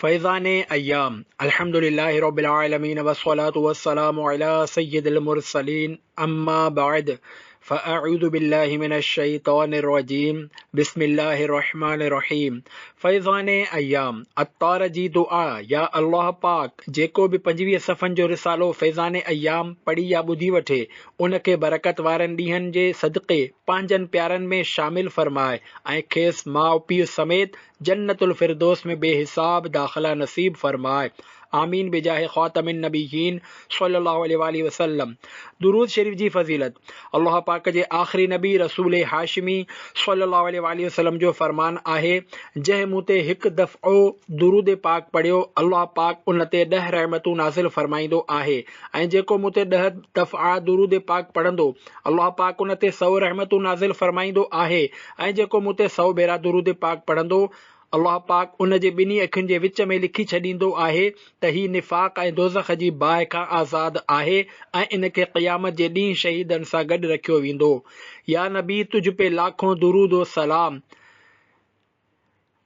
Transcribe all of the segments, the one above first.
फैज़ान अय्याम अल्हम्दुलिल्लाहि रब्बिल आलमीन वस्सलातु वस्सलामु अला सय्यिदिल मुरसलीन अम्मा बाद फ़अऊज़ु बिल्लाहि मिनश शैतानिर रजीम बिस्मिल्लाहिर रहमानिर रहीम। फैज़ान अय्याम अत्तार जी दुआ या अल्लाह पाक जेको भी 25 सफ़न जो रिसालो फैज़ान अय्याम पढ़ी या ॿुधी वठे उनखे बरकत वारनि ॾींहंनि जे सदक़े पंहिंजनि प्यारनि में शामिल फरमाए ऐं खेसि माउ पीउ समेत जन्नतुल फिरदौस में बेहिसाब दाखिला नसीब फरमाए। आमीन बिजाहे ख़ातमिन नबीयीन सल्लल्लाहु अलैहि वसल्लम। दुरूद शरीफ जी फजीलत। अल्लाह पाक जे आखिरी नबी रसूल हाशिमी सल्लल्लाहु अलैहि वसल्लम जो फरमान आहे, जंहिं मूं ते हिकु दफ़ो दुरूद पाक पढ़ियो अल्लाह पाक उन ते 10 रहमतूं नाज़िल फरमाईंदो आहे, ऐं जेको मूं ते 10 दफ़ा दुरूद पाक पढ़ंदो अल्लाह पाक उन ते 100 रहमतूं नाज़िल फरमाईंदो आहे, ऐं जेको मूं ते 100 भेरा दुरूद पाक पढ़ंदो अल्लाह पाक उन जे ॿिन्ही अखियुनि जे विच में लिखी छॾींदो आहे त ही निफ़ाक़ ऐं दोज़ख जी बाहि खां आज़ाद आहे ऐं इन खे क़यामत जे ॾींहुं शहीदनि सां गॾु रखियो वेंदो। या नबी तुझ पे लाखों दुरूद व सलाम,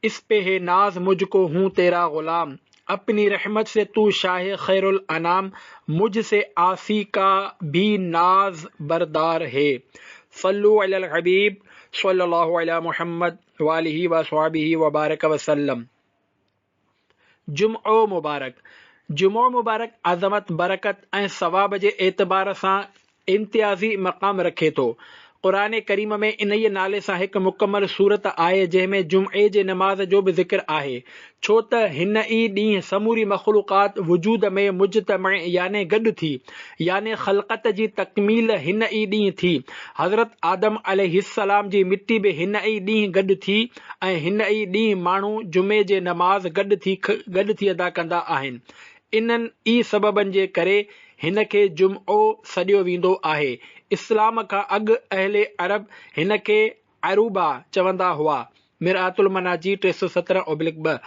इस पे है नाज मुझको हूँ तेरा गुलाम, अपनी रहमत से तू शाह खैरुल अनाम, मुझसे आसी का भी नाज बरदार है। सल्लु अलल हबीब सल्लल्लाहु अला मुहम्मद वालिही व स्वहाबिही व बारक वसल्लम। जुम्ओ मुबारक। जुमो मुबारक अज़मत, बरकत ऐं सवाब जे एतबार सां इम्तियाज़ी मक़ाम रखे थो। क़ुरान करीम में इन ई नाले सां हिकु मुकमल सूरत आहे जंहिंमें जुम्ए जे नमाज़ जो बि ज़िक्र आहे, छो त हिन ई ॾींहुं समूरी मख़लूक़ात वजूद में मुजतमअ याने गॾु थी, याने ख़ल्क़त जी तकमील हिन ई ॾींहुं थी। हज़रत आदम अलैहिस्सलाम जी मिट्टी बि हिन ई ॾींहुं गॾु थी ऐं हिन ई ॾींहुं माण्हू जुमे जे नमाज़ गॾु थी अदा कंदा आहिनि। इन्हनि ई सबबनि जे करे हिन खे जुम्ओ सॾियो वेंदो आहे। इस्लाम खां अॻु अहले अरब हिन खे अरूबा चवंदा हुआ। मिरातुल मनाजी 317/2।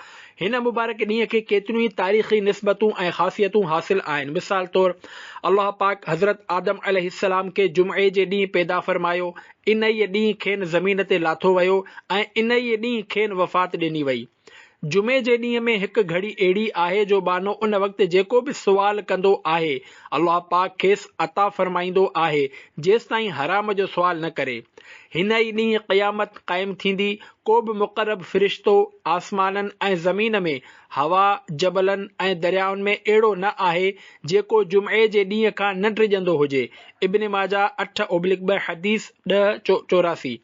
हिन मुबारक ॾींहं खे केतिरियूं ई तारीख़ी निस्बतूं ऐं ख़ासियतूं हासिल आहिनि। मिसाल तौरु अल्लाह पाक हज़रत आदम अलैहिस्सलाम खे जुम्ए जे ॾींहुं पैदा फरमायो, इन ई ॾींहुं खेनि ज़मीन ते लाथो वियो ऐं इन ई ॾींहुं खेनि वफ़ात ॾिनी वई। जुमे जे ॾींहं में हिकु घड़ी अहिड़ी आहे जो बानो उन वक़्तु जेको बि सुवाल कंदो आहे अल्लाह पाक खेसि अता फरमाईंदो आहे जेसि ताईं हराम जो सुवाल न करे। हिन ई ॾींहुं क़यामत क़ाइमु थींदी। को बि मुक़रब फ़रिश्तो आसमाननि ऐं ज़मीन में, हवा, जबलनि ऐं दरियाउनि में अहिड़ो न आहे जेको जुमे जे ॾींहं खां न टिजंदो हुजे। इब्न माजा 8/2 हदीस 1084।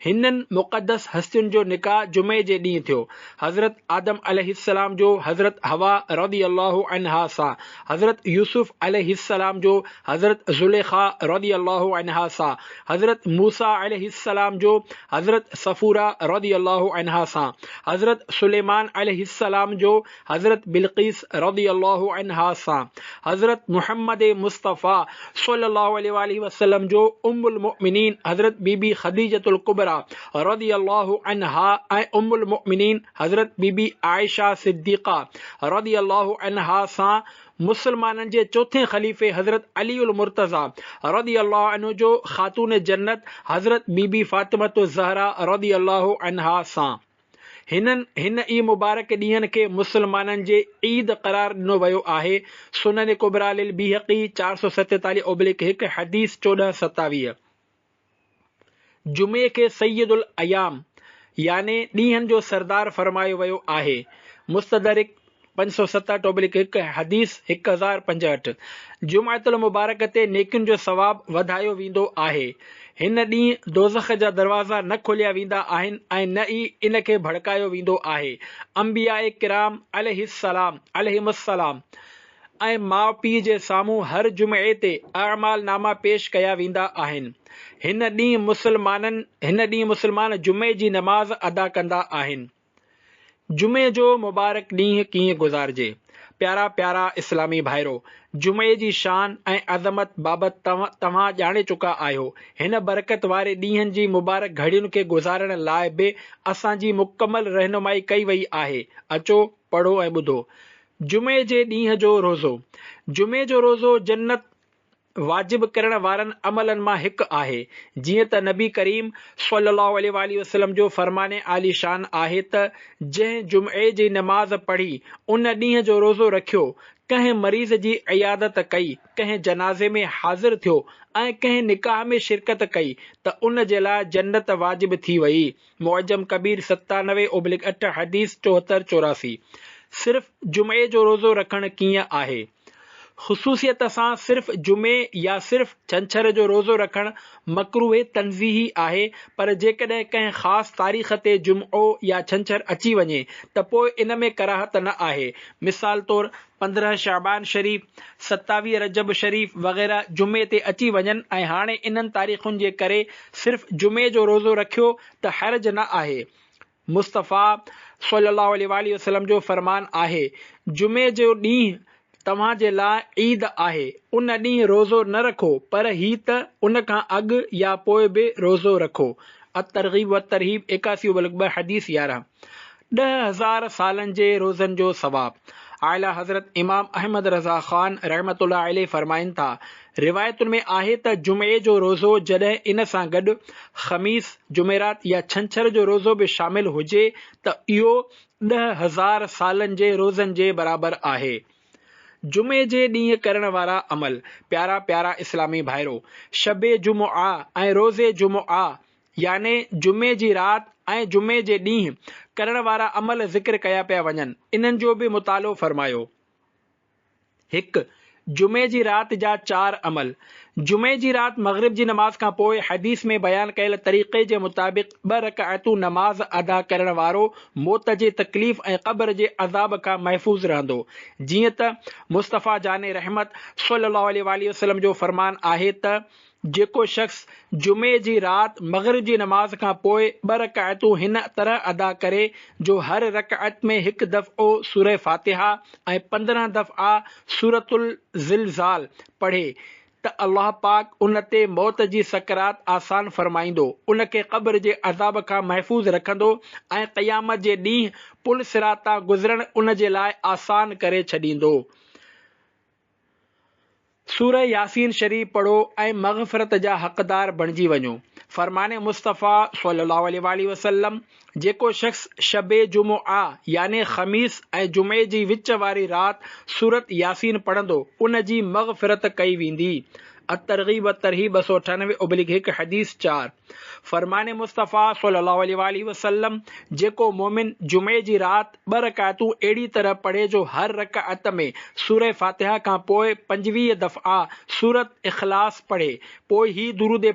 हिननि मुक़दस हस्तियुनि जो निकाह जुमे जे ॾींहुं थियो। हज़रत आदम अलैहिस्सलाम जो हज़रत हवा रज़ियल्लाहु अन्हा सां, हज़रत यूसुफ अलैहिस्सलाम जो हज़रत ज़ुलेखा रज़ियल्लाहु अन्हा सां, हज़रत मूसा अलैहिस्सलाम जो हज़रत सफ़ूरा रज़ियल्लाहु अन्हा सां, हज़रत सुलेमान अलैहिस्सलाम जो हज़रत बिल्क़ीस रज़ियल्लाहु अन्हा सां, हज़रत मुहम्मद मुस्तफ़ा सल्लल्लाहु अलैहि वसल्लम जो उम्मुल मुमिनीन हज़रत बीबी खदीजतुल कुबरा रज़ियल्लाहु अन्हा ऐं उम्मुल मुमिनीन हज़रत बीबी आयशा सिद्दीक़ा रज़ियल्लाहु अन्हा सां मुसलमाननि जे चौथे ख़लीफ़े हज़रत अलीउल मुर्तज़ा रज़ियल्लाहु अन्हु जो ख़ातून जन्नत हज़रत बीबी फ़ातिमतुज़ ज़हरा रज़ियल्लाहु अन्हा सां। हिन ई मुबारक ॾींहंनि खे मुसलमाननि जे ईद क़रार ॾिनो वियो आहे। सुनन कुबरा लिल बीहक़ी 447/1 हदीस 1427। जुमे खे सैयदुल अयाम याने ॾींहंनि जो सरदार फरमायो वियो आहे। मुस्तदरिक 567/1 हदीस 1065। जुमअतुल मुबारक ते नेकियुनि जो सवाब वधायो वेंदो आहे। हिन ॾींहुं दोज़ख जा दरवाज़ा न खोलिया वेंदा आहिनि ऐं न ई इन खे भड़कायो वेंदो आहे। अंबिया किराम अलैहिमुस्सलाम ऐं माउ पीउ जे साम्हूं हर जुमे ते अमाल नामा पेश कया वेंदा आहिनि। हिन ॾींहुं मुसलमान जुमे जी नमाज़ अदा कंदा आहिनि। जुमे जो मुबारक ॾींहुं कीअं गुज़ारिजे। प्यारा प्यारा इस्लामी भाइरो, जुमे जी शान ऐं अज़मत बाबति तव्हां ॼाणे चुका आहियो। हिन बरकत वारे ॾींहंनि जी मुबारक घड़ियुनि खे गुज़ारण लाइ बि असांजी मुकमल रहनुमाई कई वई आहे। अचो पढ़ो ऐं ॿुधो। जुमे जे ॾींहं जो रोज़ो। जुमे जो रोज़ो जन्नत वाजिब करण वारनि अमलनि मां हिकु आहे। जीअं त नबी करीम सल्लल्लाहु अलैहि वसल्लम जो फरमाने आली शान आहे त जंहिं जुम्ए जी नमाज़ पढ़ी उन ॾींहं जो रोज़ो रखियो, कंहिं मरीज़ जी इयादत कई, कंहिं जनाज़े में हाज़िर थियो ऐं कंहिं निकाह में शिरकत कई त उन जे लाइ जन्नत वाजिब थी वई। मुअज्जम कबीर 97/8 हदीस 74-84। सिर्फ़ जुमे जो रोज़ो रखणु कीअं आहे? ख़ुसूसियत सां सिर्फ़ जुमे या सिर्फ़ छंछर जो रोज़ो रखणु मकरूह तंज़ीही आहे, पर जेकॾहिं कंहिं ख़ासि तारीख़ ते जुमो या छंछर अची वञे त पोइ इन में कराहत न आहे। मिसाल तौरु 15 शाबान शरीफ़, 27 रजब शरीफ़ वग़ैरह जुमे ते अची वञनि ऐं हाणे इन्हनि तारीख़ुनि जे करे सिर्फ़ जुमे जो रोज़ो रखियो त हर्ज न आहे। मुस्तफ़ा सल्लल्लाहु अलैहि वसल्लम जो फरमान आहे, जुमे जो ॾींहुं तव्हां जे लाइ ईद आहे, उन ॾींहुं रोज़ो न रखो, पर ही त उन खां अॻु या पोइ बि रोज़ो रखो। अत-तरग़ीब व तरहीब 81/2 हदीस 11। 10,000 सालनि जे रोज़नि जो सवाब। आला हज़रत इमाम अहमद रज़ा ख़ान रहमतुल्लाह अलैह फरमाइनि था, रिवायतुनि में आहे त जुमे जो रोज़ो जॾहिं इन सां गॾु ख़मीस, जुमेरात या छंछर जो रोज़ो बि शामिल हुजे त इहो 10,000 सालनि जे रोज़नि जे बराबरि आहे। जुमे जे ॾींहुं करण वारा अमल। प्यारा प्यारा इस्लामी भाइरो, शबे जुमुआ ऐं रोज़े जुमुआ याने जुमे जी राति ऐं जुमे जे ॾींहुं करण वारा अमल ज़िक्र कया पिया वञनि। इन्हनि जो बि मुतालो फरमायो। 1. जुमे जी राति जा 4 अमल। जुमे जी राति मग़रिब जी नमाज़ खां पोइ हदीस में बयान कयल तरीक़े जे मुताबिक़ 2 रकातूं नमाज़ अदा करण वारो मौत जे तकलीफ़ ऐं क़ब्र जे अज़ाब खां महफ़ूज़ रहंदो। जीअं त मुस्तफ़ा जाने रहमत सल्लल्लाहु अलैहि वसल्लम जो फरमान आहे त जेको शख़्स जुमे जी राति मग़रिब जी नमाज़ खां पोइ 2 रकातूं हिन तरह अदा करे जो हर रकात में हिकु दफ़ो सूरह फातिहा ऐं 15 दफ़ा सूरतुल ज़िलज़ाल पढ़े त अल्लाह पाक उन ते मौत जी सकरात आसान फरमाईंदो, उन खे क़ब्र जे अज़ाब खां महफ़ूज़ रखंदो ऐं क़यामत जे ॾींहुं पुल सिरात तां गुज़रणु उन जे लाइ आसान करे छॾींदो। सूरह यासीन शरीफ़ पढ़ो ऐं मग़फ़िरत जा हक़दार बणिजी वञो। फरमाने मुस्तफ़ा सल्लल्लाहु अलैहि वसल्लम, जेको शख़्स शबे जुमुआ याने ख़मीस ऐं जुमे जी विच वारी राति सूरत यासीन पढ़ंदो, उन जी मग़फ़िरत कई वेंदी। अत-तरग़ीब व तरहीब 298/1 हदीस 4। फरमाने मुस्तफ़ा सल्लल्लाहु अलैहि वसल्लम, जेको मोमिन जुमे जी राति 2 रकातूं अहिड़ी तरह पढ़े जो हर रकात में सूरह फातिहा खां पोइ 25 दफ़ा सूरत इख़लास पढ़े, पोइ ही दुरूद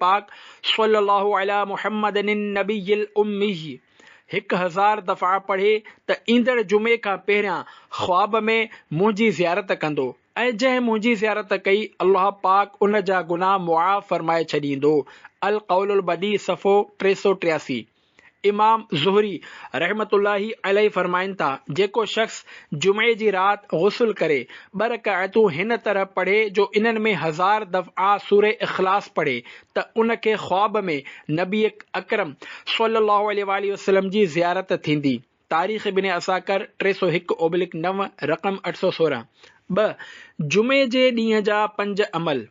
पाक सल्लल्लाहु अला मुहम्मदिन नबिय्यिल उम्मी 1000 दफ़ा पढ़े त ईंदड़ जुमे खां पहिरियां ख़्वाब में मुंहिंजी ज़ियारत कंदो ऐं जंहिं मुंहिंजी ज़ियारत कई अल्लाह पाक उन जा गुनाह मुआफ़ फरमाए छॾींदो। अल क़ौलुल बदी सफ़ो 383। इमाम ज़ुहरी रहमतुल्लाही अलैहि फरमाइनि था, जेको शख़्स जुमे जी राति गुस्ल करे 2 रकातूं हिन तरह पढ़े जो इन्हनि में 1000 दफ़ा सूरह इख़लास पढ़े त उन खे ख़्वाब में नबी अकरम सल्लल्लाहु अलैहि वसल्लम जी ज़ियारत थींदी। तारीख़ इब्न असाकर 301/9 रक़म 816। 2. जुमे जे ॾींहं जा 5 अमल।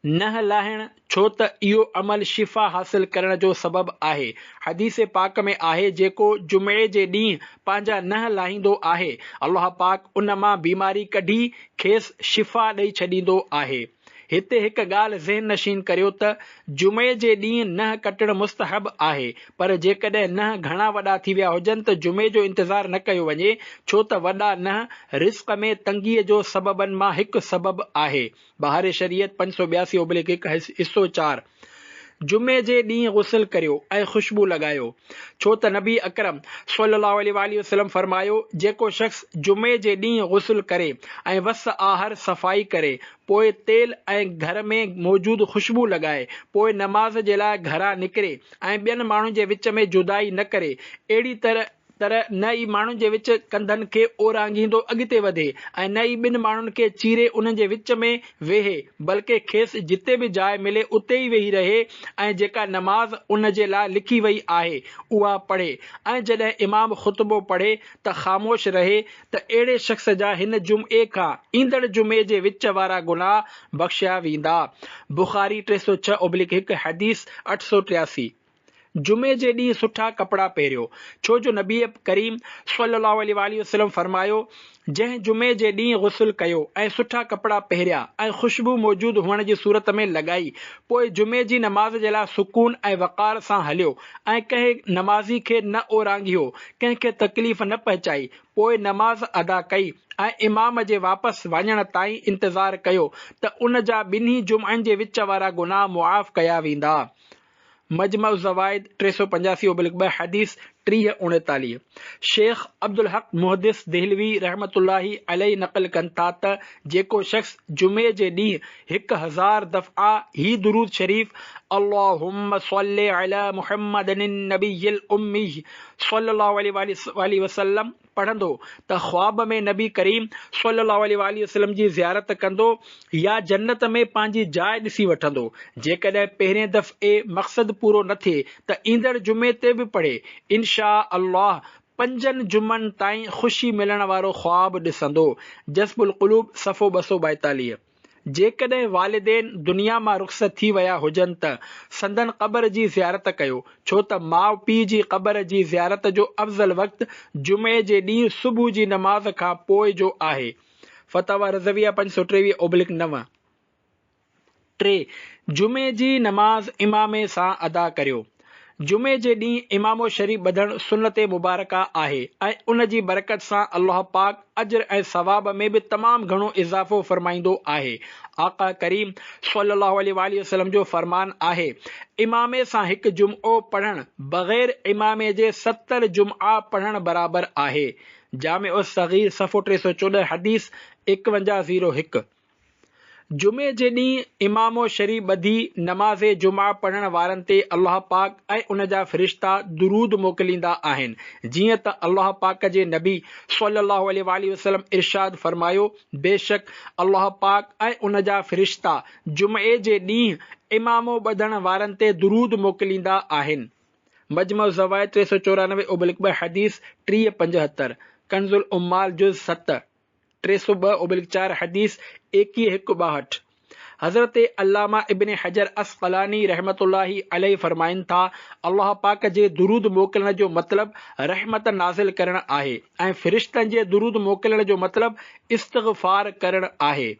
नह लाहिण, छो त इहो अमल शिफ़ा हासिल करण जो सबबु आहे। हदीस पाक में आहे, जेको जुमे जे ॾींहुं पंहिंजा नह लाहींदो आहे अल्लाह पाक उन मां बीमारी कढी खेसि शिफ़ा ॾेई छॾींदो आहे। हिते हिकु ॻाल्हि ज़हन नशीन करियो त जुमे जे ॾींहुं नह कटणु मुस्तहब आहे, पर जेकॾहिं नह घणा वॾा थी विया हुजनि त जुमे जो इंतज़ारु न कयो वञे, छो त वॾा नह रिज़्क़ में तंगीअ जो सबबनि मां हिकु सबबु आहे। बहार शरीयत 582/1 हिस्सो 4। जुमे जे ॾींहुं गुस्ल करियो ऐं ख़ुशबू लॻायो, छो त नबी अकरम सल्लल्लाहु अलैहि वसल्लम फरमायो, जेको शख़्स जुमे जे ॾींहुं गुस्ल करे ऐं वस आहर सफ़ाई करे, पोइ तेल ऐं घर में मौजूदु ख़ुशबू लॻाए, पोइ नमाज़ जे लाइ घरां निकिरे ऐं ॿियनि माण्हुनि जे विच में जुदाई न करे, अहिड़ी तरह तरह न ई माण्हुनि जे विच कंधनि खे ओरांगींदो अॻिते वधे ऐं न ई ॿिनि माण्हुनि खे चीरे उन्हनि जे विच में वेहे, बल्कि खेसि जिते बि जाइ मिले उते ई वेही रहे ऐं जेका नमाज़ उन जे लाइ लिखी वई आहे उहा पढ़े ऐं जॾहिं इमाम ख़ुतबो पढ़े त ख़ामोश रहे, त अहिड़े शख़्स जा हिन जुमे खां ईंदड़ जुमे जे विच वारा गुनाह बख़्शिया वेंदा। बुख़ारी 306/1 हदीस 883। जुमे जे ॾींहुं सुठा कपिड़ा पहिरियो, छो जो नबी करीम सल्लल्लाहु अलैहि वसल्लम फरमायो, जंहिं जुमे जे ॾींहुं गुस्ल कयो ऐं सुठा कपिड़ा पहिरिया ऐं ख़ुशबू मौजूदु हुअण जी सूरत में लॻाई, पोइ जुमे जी नमाज़ जे लाइ सुकून ऐं वक़ार सां हलियो ऐं कंहिं नमाज़ी खे न ओरांगियो, कंहिंखे तकलीफ़ न पहुचाई, पोइ नमाज़ अदा कई ऐं इमाम जे वापसि वञण ताईं इंतज़ारु कयो, त उन जा ॿिन्ही जुमअनि जे विच वारा गुनाह मुआफ़ कया वेंदा। मजमउ ज़वाइद 385/2 हदीस 3039। शेख अब्दुल हक मुहदिस देहलवी रहमतुल्लाही अलैहि नक़ल कनि था त जेको शख़्स जुमे जे ॾींहुं 1000 दफ़ा ही दुरूद शरीफ़ अल्लाहुम्मा सल्लि अला मुहम्मदिन नबिय्यिल उम्मी सल्लल्लाहु अलैहि वसल्लम पढ़ंदो त ख्वाब में नबी करीम सल्लल्लाहु अलैहि वसल्लम जी ज़ियारत कंदो या जन्नत में पंहिंजी जाइ ॾिसी वठंदो। जेकॾहिं पहिरें दफ़े मक़सदु पूरो न थिए त ईंदड़ जुमे ते बि पढ़े, इंशा अल्लाह 5 जुमनि ताईं ख़ुशी मिलण वारो ख्वाब ॾिसंदो। जज़्बुल क़ुलूब सफ़ो 242। जेकॾहिं वालिदैन दुनिया मां रुख़्सत थी विया हुजनि त संदन क़बर जी ज़ियारत कयो, छो त माउ पीउ जी क़बर जी ज़ियारत जो अफ़ज़ल वक़्तु जुमे जे ॾींहुं सुबुह जी नमाज़ खां पोइ जो आहे। फ़तवा रज़विया 523/9। 3. जुमे जी नमाज़ इमामे सां अदा करियो। जुमे जे ॾींहुं इमामो शरीफ़ ॿधणु सुन्नत मुबारका आहे ऐं उन जी बरकत सां अल्लाह पाक अजर ऐं सवाब में बि तमामु घणो इज़ाफ़ो फरमाईंदो आहे। आका करीम सल्लल्लाहु अलैहि वसल्लम जो फरमान आहे, इमामे सां हिकु जुमओ पढ़णु बग़ैर इमामे जे 70 जुमआ पढ़णु बराबर आहे। जामे सग़ीर सफ़ो 314 हदीस 5101। जुमे जे ॾींहुं इमामो शरीफ़ ॿधी नमाज़ जुमा पढ़ण वारनि ते अल्लाह पाक ऐं उन जा फ़रिश्ता दुरूद मोकिलींदा आहिनि, जीअं त अल्लाह पाक जे नबी सल्लल्लाहु अलैहि वसल्लम इरशाद फरमायो, बेशक अल्लाह पाक ऐं उन जा फ़रिश्ता जुमे जे ॾींहुं इमामो ॿधण वारनि ते दुरूद मोकिलींदा आहिनि। मजमउ ज़वाइद 394/2 हदीस 3075। कंज़ुल उम्माल जुज़ 7 302/4 हदीस 2162। हज़रत अल्लामा इब्न हजर अस्क़लानी रहमतुल्लाही अलैहि फरमाइनि था, अल्लाह पाक जे दुरूद मोकिलण जो मतिलबु रहमत नाज़िल करणु आहे ऐं फ़रिश्तनि जे दुरूद मोकिलण जो मतिलबु इस्तिग़फ़ार करणु आहे।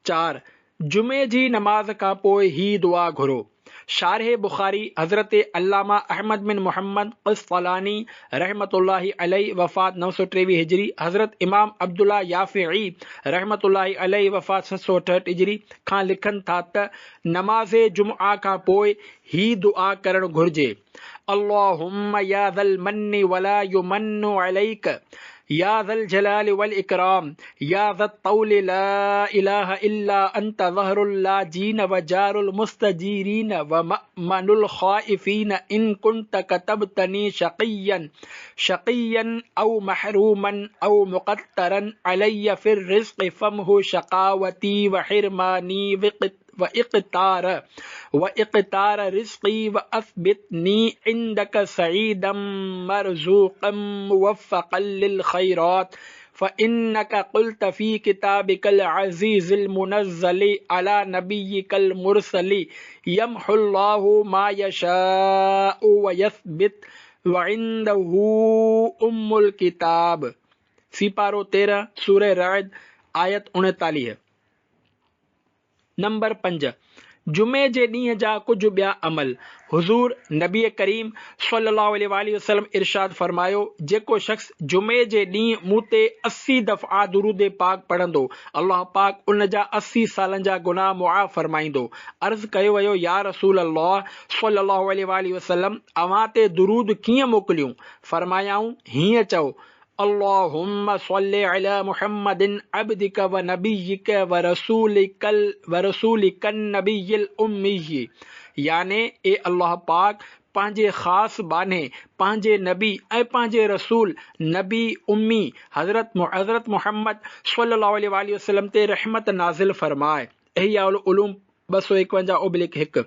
4. जुमे जी नमाज़ खां पोइ ही दुआ घुरो। शारह बुखारी हज़रत अल्लामा अहमद बिन मोहम्मद क़स्क़लानी रहमतुल्लाही अलैहि वफ़ात 923 हिजरी, हज़रत इमाम अब्दुल्ला याफ़िई रहमतुल्लाही अलैहि वफ़ात 768 हिजरी खां लिखनि था त नमाज़ जुमआ खां पोइ ही दुआ करणु घुर्जे, अल्लाहुम्मा या ज़ल मन्नि वला युमन्नु अलैक या ज़ल जलाल वल इकराम या ज़त तौल ला इलाहा इल्ला अंत ज़हरुल लाजीन व जारुल मुस्तजीरीन व मअमनुल ख़ाइफीन इन कुंत कतबतनी शक़िय्यन औ महरूमन औ मुक़त्तरन अलैया फिर रिज़्क़ फमहु शक़ावती व हिरमानी व इक़तार रिज़्क़ी व अस्बितनी इंदक सईदम मरज़ूक़म मुवफ़्फ़क़न लिल खैरात फ़इन्नक क़ुल्त फ़ी किताबिकल अज़ीज़िल मुनज़्ज़ली अला नबिय्यिकल मुरसली यम्हुल्लाहु मा यशाअु व यस्बित व इंदहु उम्मुल किताब। सिपारो 13 सूरह रअद आयत 39। नंबर 5. जुमे जे ॾींहं जा कुझु ॿिया अमल। हुज़ूर नबी करीम सल्लल्लाहु अलैहि वसल्लम इरशाद फरमायो, जेको शख़्स जुमे जे ॾींहुं मूं ते 80 दफ़ा दुरूद पाक पढ़ंदो, अल्लाह पाक उन जा 80 सालनि जा गुनाह मुआफ़ फरमाईंदो। अर्ज़ कयो वियो, या रसूल अल्लाह सल्लल्लाहु अलैहि वसल्लम, अव्हां ते दुरूद कीअं मोकिलियूं? फरमायाऊं, हीअं चओ, अल्लाहुम्मा सल्लि अला मुहम्मदिन अब्दिक व नबिय्यिक व रसूलिकन नबिय्यिल उम्मी, याने ए अल्लाह पाक पंहिंजे ख़ासि बाने पंहिंजे नबी ऐं पंहिंजे रसूल नबी उम्मी हज़रत मुहम्मद सल्लल्लाहु अलैहि वसल्लम ते रहमत नाज़िल फरमाए। इहयाउल उलूम 251/1।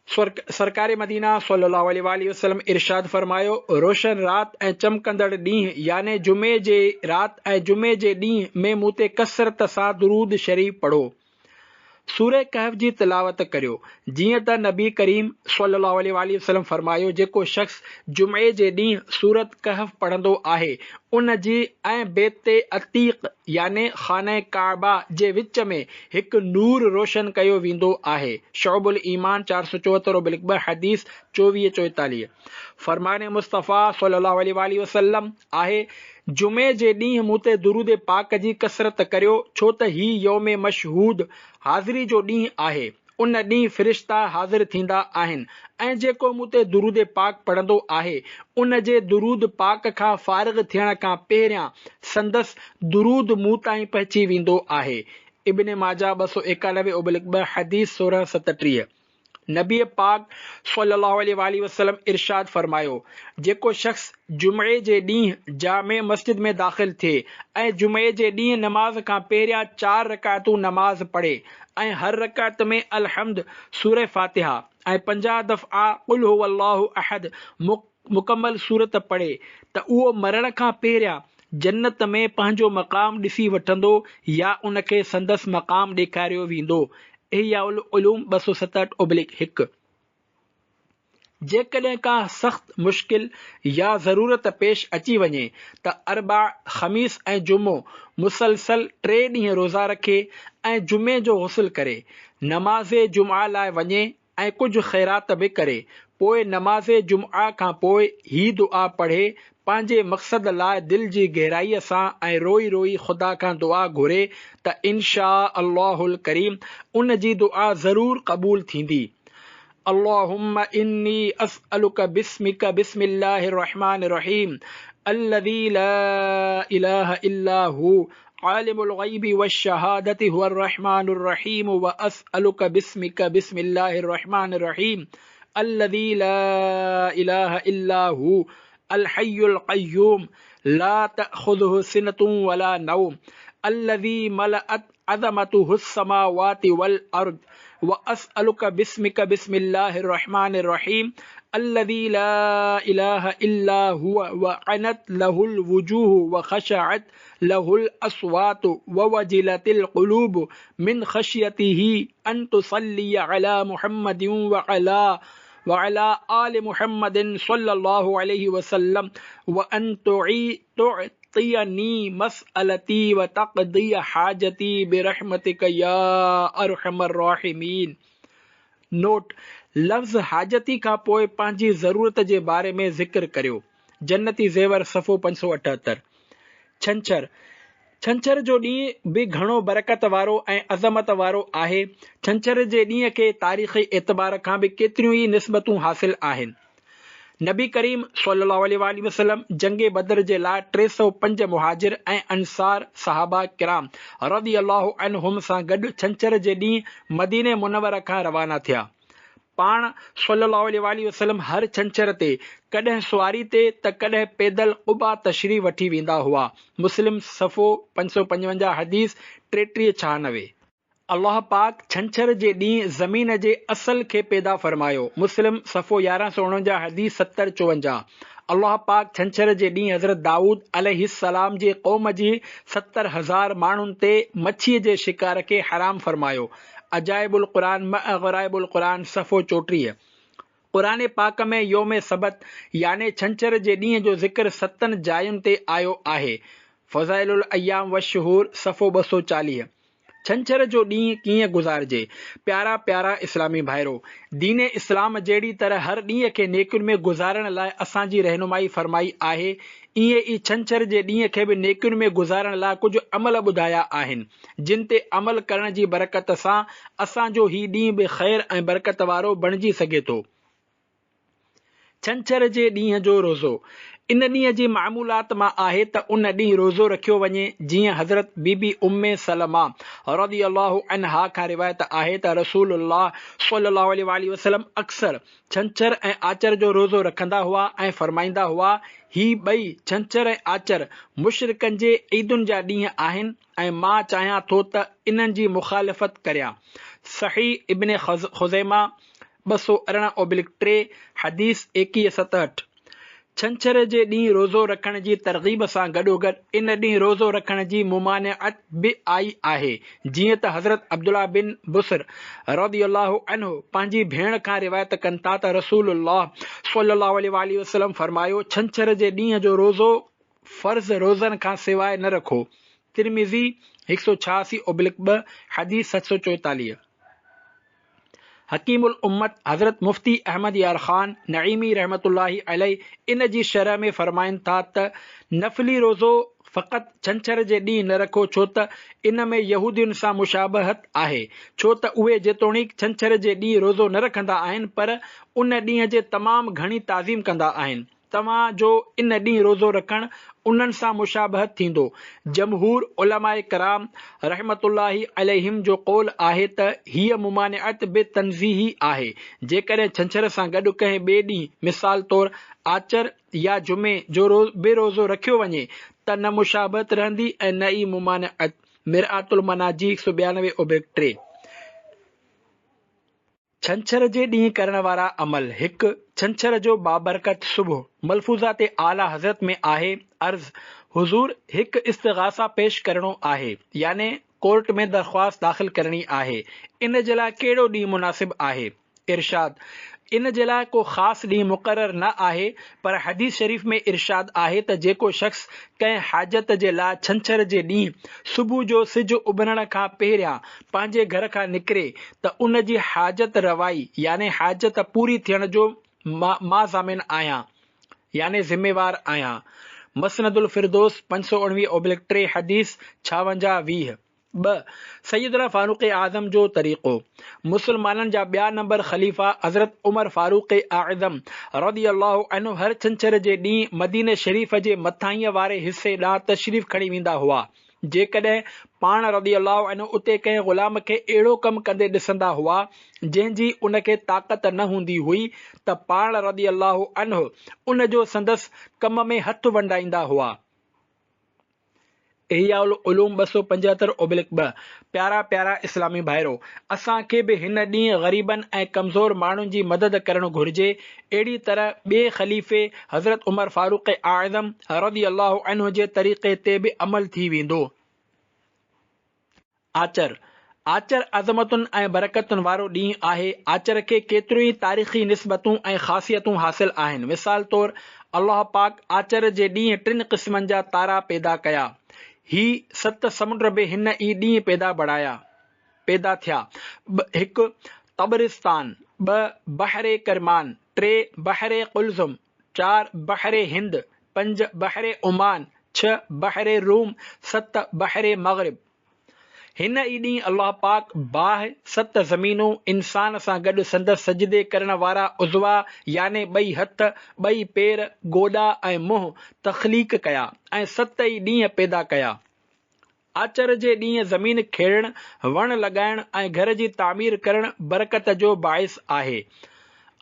सरकार मदीना सल्लल्लाहु अलैहि वसल्लम इरशाद फरमायो, रोशन रात ऐं चमकंदड़ ॾींहुं याने जुमे जे रात ऐं जुमे जे ॾींहुं में मूं ते कसरत सां दुरूद शरीफ़ पढ़ो। सूरह कहफ जी तिलावत करियो। जीअं त नबी करीम सल्लल्लाहु अलैहि वसल्लम फरमायो, जेको शख़्स जुमे जे ॾींहुं सूरत कहफ पढ़ंदो आहे उन जी ऐं बेत अतीक याने खाने काबा जे विच में हिकु नूर रोशन कयो वेंदो आहे। शोबुल ईमान 474/2 हदीस 2444। फरमाने मुस्तफ़ा सल्लल्लाहु अलैहि वसल्लम आहे, जुमे जे ॾींहुं मूं ते दुरूद पाक जी कसरत करियो, छो त ही यौम मशहूद हाज़िरी जो ॾींहुं आहे। उन ॾींहुं फ़रिश्ता हाज़िर थींदा आहिनि ऐं जेको मूं ते दुरूद पाक पढ़ंदो आहे उन जे दुरूद पाक खां फ़ारिग़ थियण खां पहिरियां संदसि दुरूद मूं ताईं पहुची वेंदो आहे। इब्न माजा 291/2 हदीस 1637। नबी पाक सल्लल्लाहु अलैहि वसल्लम इरशाद फरमायो, जेको शख़्स जुमे जे ॾींहुं जामे मस्जिद में दाख़िल थिए ऐं जुमे जे ॾींहुं नमाज खां पहिरियां 4 रकातूं नमाज पढ़े ऐं हर रकात में अलहम्द सूरह फातिहा ऐं 50 दफ़ा कुल हुवल्लाहु अहद मुकम्मल सूरत पढ़े त उहो मरण खां पहिरियां जन्नत में पंहिंजो मक़ाम ॾिसी वठंदो या उनखे संदसि मक़ाम ॾेखारियो वेंदो। इहयाउल उलूम 267/1। जेकॾहिं का सख़्त मुश्किल या ज़रूरत पेश अची वञे त अरबा ख़मीस ऐं जुमो मुसलसल 3 ॾींहं रोज़ा रखे ऐं जुमे जो गुस्ल करे, नमाज़ जुमा लाइ वञे ऐं कुझु ख़ैरात बि करे, पोइ नमाज़ जुमा खां पोइ ही दुआ पढ़े, पंहिंजे मक़सद लाइ दिलि जी गहराईअ सां ऐं रोई रोई ख़ुदा खां दुआ घुरे त इंशा अल्लाहुल करीम उन जी दुआ ज़रूर क़बूल थींदी। अल्लाहुम्मा इन्नी अस्अलुका बिस्मिका बिस्मिल्लाहिर रहमानिर रहीम अल्लज़ी ला इलाहा इल्ला हु आलिमुल ग़ैबि वश्शहादति हुवर रहमानुर रहीम व अस्अलुका बिस्मिका बिस्मिल्लाहिर रहमानिर रहीम अल्लज़ी ला इलाहा इल्ला हु अल हय्युल क़य्यूम ला तअख़ुज़ुहु सिनतुन वला नौम अल्लज़ी मलअत अज़मतुहुस समावाति वल अर्द व अस्अलुका बिस्मिका बिस्मिल्लाहिर रहमानिर रहीम अल्लज़ी ला इलाहा इल्ला हुवा व अनत लहुल वुजूह व खशअत लहुल अस्वात व वजिलतिल क़ुलूब मिन खशियतिही अन तुसल्ली अला मुहम्मदिन व अला आलि मुहम्मदिन सल्लल्लाहु अलैहि वसल्लम व अन तुअतियनी मसअलती व तक़दी हाजती बिरहमतिका या अरहमर राहिमीन। नोट: लफ़्ज़ हाजती खां पोइ पंहिंजी ज़रूरत जे बारे में ज़िक्र करियो। जन्नती ज़ेवर सफ़ो 578। छंछर जो ॾींहुं बि घणो बरकत वारो ऐं अज़मत वारो आहे। छंछर जे ॾींहं खे तारीख़ी एतबार खां बि केतिरियूं ई निस्बतूं हासिल आहिनि। नबी करीम सल्लल्लाहु अलैहि वसल्लम जंगे बदर जे लाइ 305 मुहाजिर ऐं अंसार सहाबा किराम रज़ियल्लाहु अन्हुम सां गॾु छंछर जे ॾींहुं मदीने मुनव्वरा खां रवाना थिया। पाण सल्लल्लाहु अलैहि वसल्लम हर छंछर ते कॾहिं सुवारी ते त कॾहिं पैदल क़ुबा तशरीफ़ वठी वेंदा हुआ। मुस्लिम सफ़ो 555 हदीस 3396। अल्लाह पाक छंछर जे ॾींहुं ज़मीन जे असल खे पैदा फरमायो। मुस्लिम सफ़ो 1149 हदीस 7054। अल्लाह पाक छंछर जे ॾींहुं हज़रत दाऊद अलैहिस्सलाम जे क़ौम जी 70,000 माण्हुनि ते मच्छीअ जे शिकार खे हराम फरमायो। अजाइबुल क़ुरान ग़राइबुल क़ुरान सफ़ो 34। क़ुरान पाक में योम सबत याने छंछर जे ॾींहं जो ज़िक्र 7 जायुनि ते आयो आहे। फ़ज़ाइलुल अय्याम वश्शुहूर सफ़ो 240। छंछर जो ॾींहुं कीअं गुज़ारिजे? प्यारा प्यारा इस्लामी भाइरो, दीन इस्लाम जहिड़ी तरह हर ॾींहं खे नेकियुनि में गुज़ारण लाइ असांजी रहनुमाई फरमाई आहे, ईअं ई छंछर जे ॾींहं खे बि नेकियुनि में गुज़ारण लाइ कुझु अमल ॿुधाया आहिनि, जिन ते अमल करण जी बरकत सां असांजो ही ॾींहुं बि ख़ैर ऐं बरकत वारो बणिजी सघे थो। छंछर जे ॾींहं जो रोज़ो इन ॾींहं जी मामूलात मां आहे त उन ॾींहुं रोज़ो रखियो वञे। जीअं हज़रत बीबी उम्मे सलमा रज़ियल्लाहु अन्हा खां रिवायत आहे त रसूलुल्लाह सल्लल्लाहु अलैहि वसल्लम अक्सर छंछर ऐं आचर जो रोज़ो रखंदा हुआ ऐं फरमाईंदा हुआ, ही ॿई छंछर ऐं आचर मुशरिकनि जे ईदुनि जा ॾींहं आहिनि ऐं मां चाहियां थो त इन्हनि जी मुखालिफ़त करियां। सहीह इब्न खुज़ैमा 218/3 हदीस 2167। छंछर जे ॾींहुं रोज़ो रखण जी तरग़ीब सां गॾोगॾु इन ॾींहुं रोज़ो रखण जी मुमानिअत बि आई आहे। जीअं त हज़रत अब्दुल्लाह बिन बुसर रज़ियल्लाहु अन्हु पंहिंजी भेण खां रिवायत कनि था त रसूलुल्लाह सल्लल्लाहु अलैहि वसल्लम फरमायो, छंछर जे ॾींहं जो रोज़ो फ़र्ज़ रोज़नि खां सवाइ न रखो। तिरमिज़ी 186/2 हदीस 744। हकीमुल उम्मत हज़रत मुफ्ती अहमद यार ख़ान नईमी रहमतुल्लाहि अलैह इन जी शरह में फरमाइनि था त नफ़ली रोज़ो फ़क़त छंछर जे ॾींहुं न रखो, छो त इन में यहूदियुनि सां मुशाबहत आहे। छो त उहे जेतोणीकि छंछर जे ॾींहुं रोज़ो न रखंदा आहिनि पर उन ॾींहं जे तमामु घणी ताज़ीम कंदा आहिनि। तव्हां जो इन ॾींहुं रोज़ो रखणु उन्हनि सां मुशाबहत थींदो। जमहूर उलमाए कराम रहमतुल्लाहि अलैहिम जो क़ौल आहे त हीअ मुमानिअत बे तंज़ीही आहे। जेकॾहिं छंछर सां गॾु कंहिं ॿिए ॾींहुं मिसाल तौरु आचर या जुमे जो बे रोज़ो रखियो वञे त न मुशाबहत रहंदी ऐं न ई मुमानिअत। मिरआतुल मनाजी 192/3। छंछर जे ॾींहुं करण वारा अमल। 1 छंछर जो बाबरकत सुबुह। मलफूज़ात आला हज़रत में आहे, अर्ज़ हुज़ूर हिकु इस्तिग़ासा पेश करणो आहे, याने कोर्ट में दरख़्वास्त दाख़िल करणी आहे। इन जे लाइ कहिड़ो ॾींहुं मुनासिब आहे? इरशाद, इन जे लाइ को ख़ासि ॾींहुं मुक़ररु न आहे, पर हदीस शरीफ़ में इरशाद आहे त जेको शख़्स कंहिं हाजत जे लाइ छंछर जे ॾींहुं सुबुह जो सिज उभरण खां पहिरियां पंहिंजे घर खां निकिरे त उन जी हाजत रवाई याने हाजत पूरी थियण जो मां ज़ामिन आहियां, याने ज़िम्मेवार आहियां। मसनदुल फिरदौस 519/3 हदीस 56-20। 2 सैयदना फारूक़ आज़म जो तरीक़ो। मुसलमाननि जा ॿिया नंबर ख़लीफ़ा हज़रत उमर फारूक़ आज़म रज़ियल्लाहु अन्हु हर छंछर जे ॾींहुं मदीने शरीफ़ जे मथाईअ वारे हिसे ॾांहुं तशरीफ़ खणी वेंदा हुआ। जेकॾहिं पाण रज़ियल्लाहु अन्हु उते कंहिं ग़ुलाम खे अहिड़ो कमु कंदे ॾिसंदा हुआ जंहिंजी उनखे ताक़त न हूंदी हुई त पाण रज़ियल्लाहु अन्हु उन जो संदसि कम में हथु वंडाईंदा हुआ। इहयाउल उलूम 275/2। प्यारा प्यारा इस्लामी भाइरो, असांखे बि हिन ॾींहुं ग़रीबनि ऐं कमज़ोर माण्हुनि जी मदद करणु घुरिजे। अहिड़ी तरह ॿिए ख़लीफ़े हज़रत उमर फारूक़ आज़म रज़ियल्लाहु अन्हु जे तरीक़े ते बि अमल थी वेंदो। आचर। आचर अज़मतुनि ऐं बरकतुनि वारो ॾींहुं आहे। आचर खे केतिरियूं ई तारीख़ी निस्बतूं ऐं ख़ासियतूं हासिल आहिनि। मिसाल तौरु अल्लाह पाक आचर जे ॾींहुं 3 क़िस्मनि जा तारा पैदा कया। ही 7 समुंड बि हिन ई ॾींहुं पैदा थिया। 1 तबरिस्तान, 2 बहरे करमान, 3 बहरे कुलज़ुम, 4 बहरे हिंद, 5 बहरे ओमान, 6 बहरे रूम, 7 बहरे मग़रिब। हिन ई ॾींहुं अल्लाह पाक बाहि 7 ज़मीनूं इंसान सां गॾु संदसि सजदे करण वारा उज़वा याने 2 हथ, 2 पेर, गोॾा ऐं मुंहुं तख़लीक़ कया ऐं 7 ई ॾींहं पैदा कया। आचर जे ॾींहुं ज़मीन खेड़ण, वण लॻाइण ऐं घर जी तामीर करण बरकत जो बाइस आहे।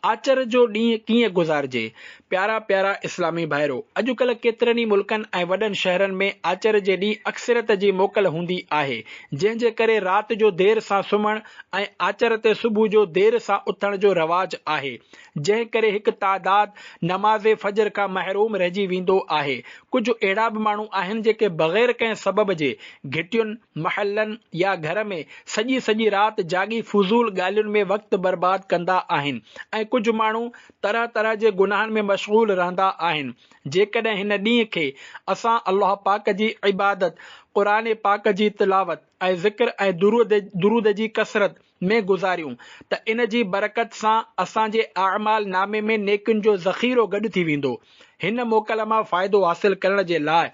आचर जो ॾींहुं कीअं गुज़ारिजे? प्यारा प्यारा इस्लामी भाइरो, अॼुकल्ह केतिरनि ई मुल्कनि ऐं वॾनि शहरनि में आचर जे ॾींहुं अक्सरियत जी मोकल हूंदी आहे, जंहिंजे करे राति जो देर सां सुम्हण ऐं आचर ते सुबुह जो देर सां उथण जो रवाज आहे, जंहिं करे हिकु तादाद नमाज़ फजर खां महरूम रहिजी वेंदो आहे। कुझु अहिड़ा बि माण्हू आहिनि जेके बग़ैर कंहिं सबब जे घिटियुनि, महलनि या घर में सॼी राति जागी फुज़ूल ॻाल्हियुनि में वक़्तु बर्बाद कंदा आहिनि ऐं कुझु माण्हू तरह तरह जे गुनाहनि में मशगूल रहंदा आहिनि। जेकॾहिं हिन ॾींहं खे असां अल्लाह पाक जी इबादत, क़ुरान पाक जी तिलावत ऐं ज़िक्र ऐं दुरूद जी कसरत में गुज़ारियूं त इन जी बरकत सां असांजे अमाल नामे में नेकियुनि जो ज़ख़ीरो गॾु थी वेंदो। हिन मोकल मां फ़ाइदो हासिल करण जे लाइ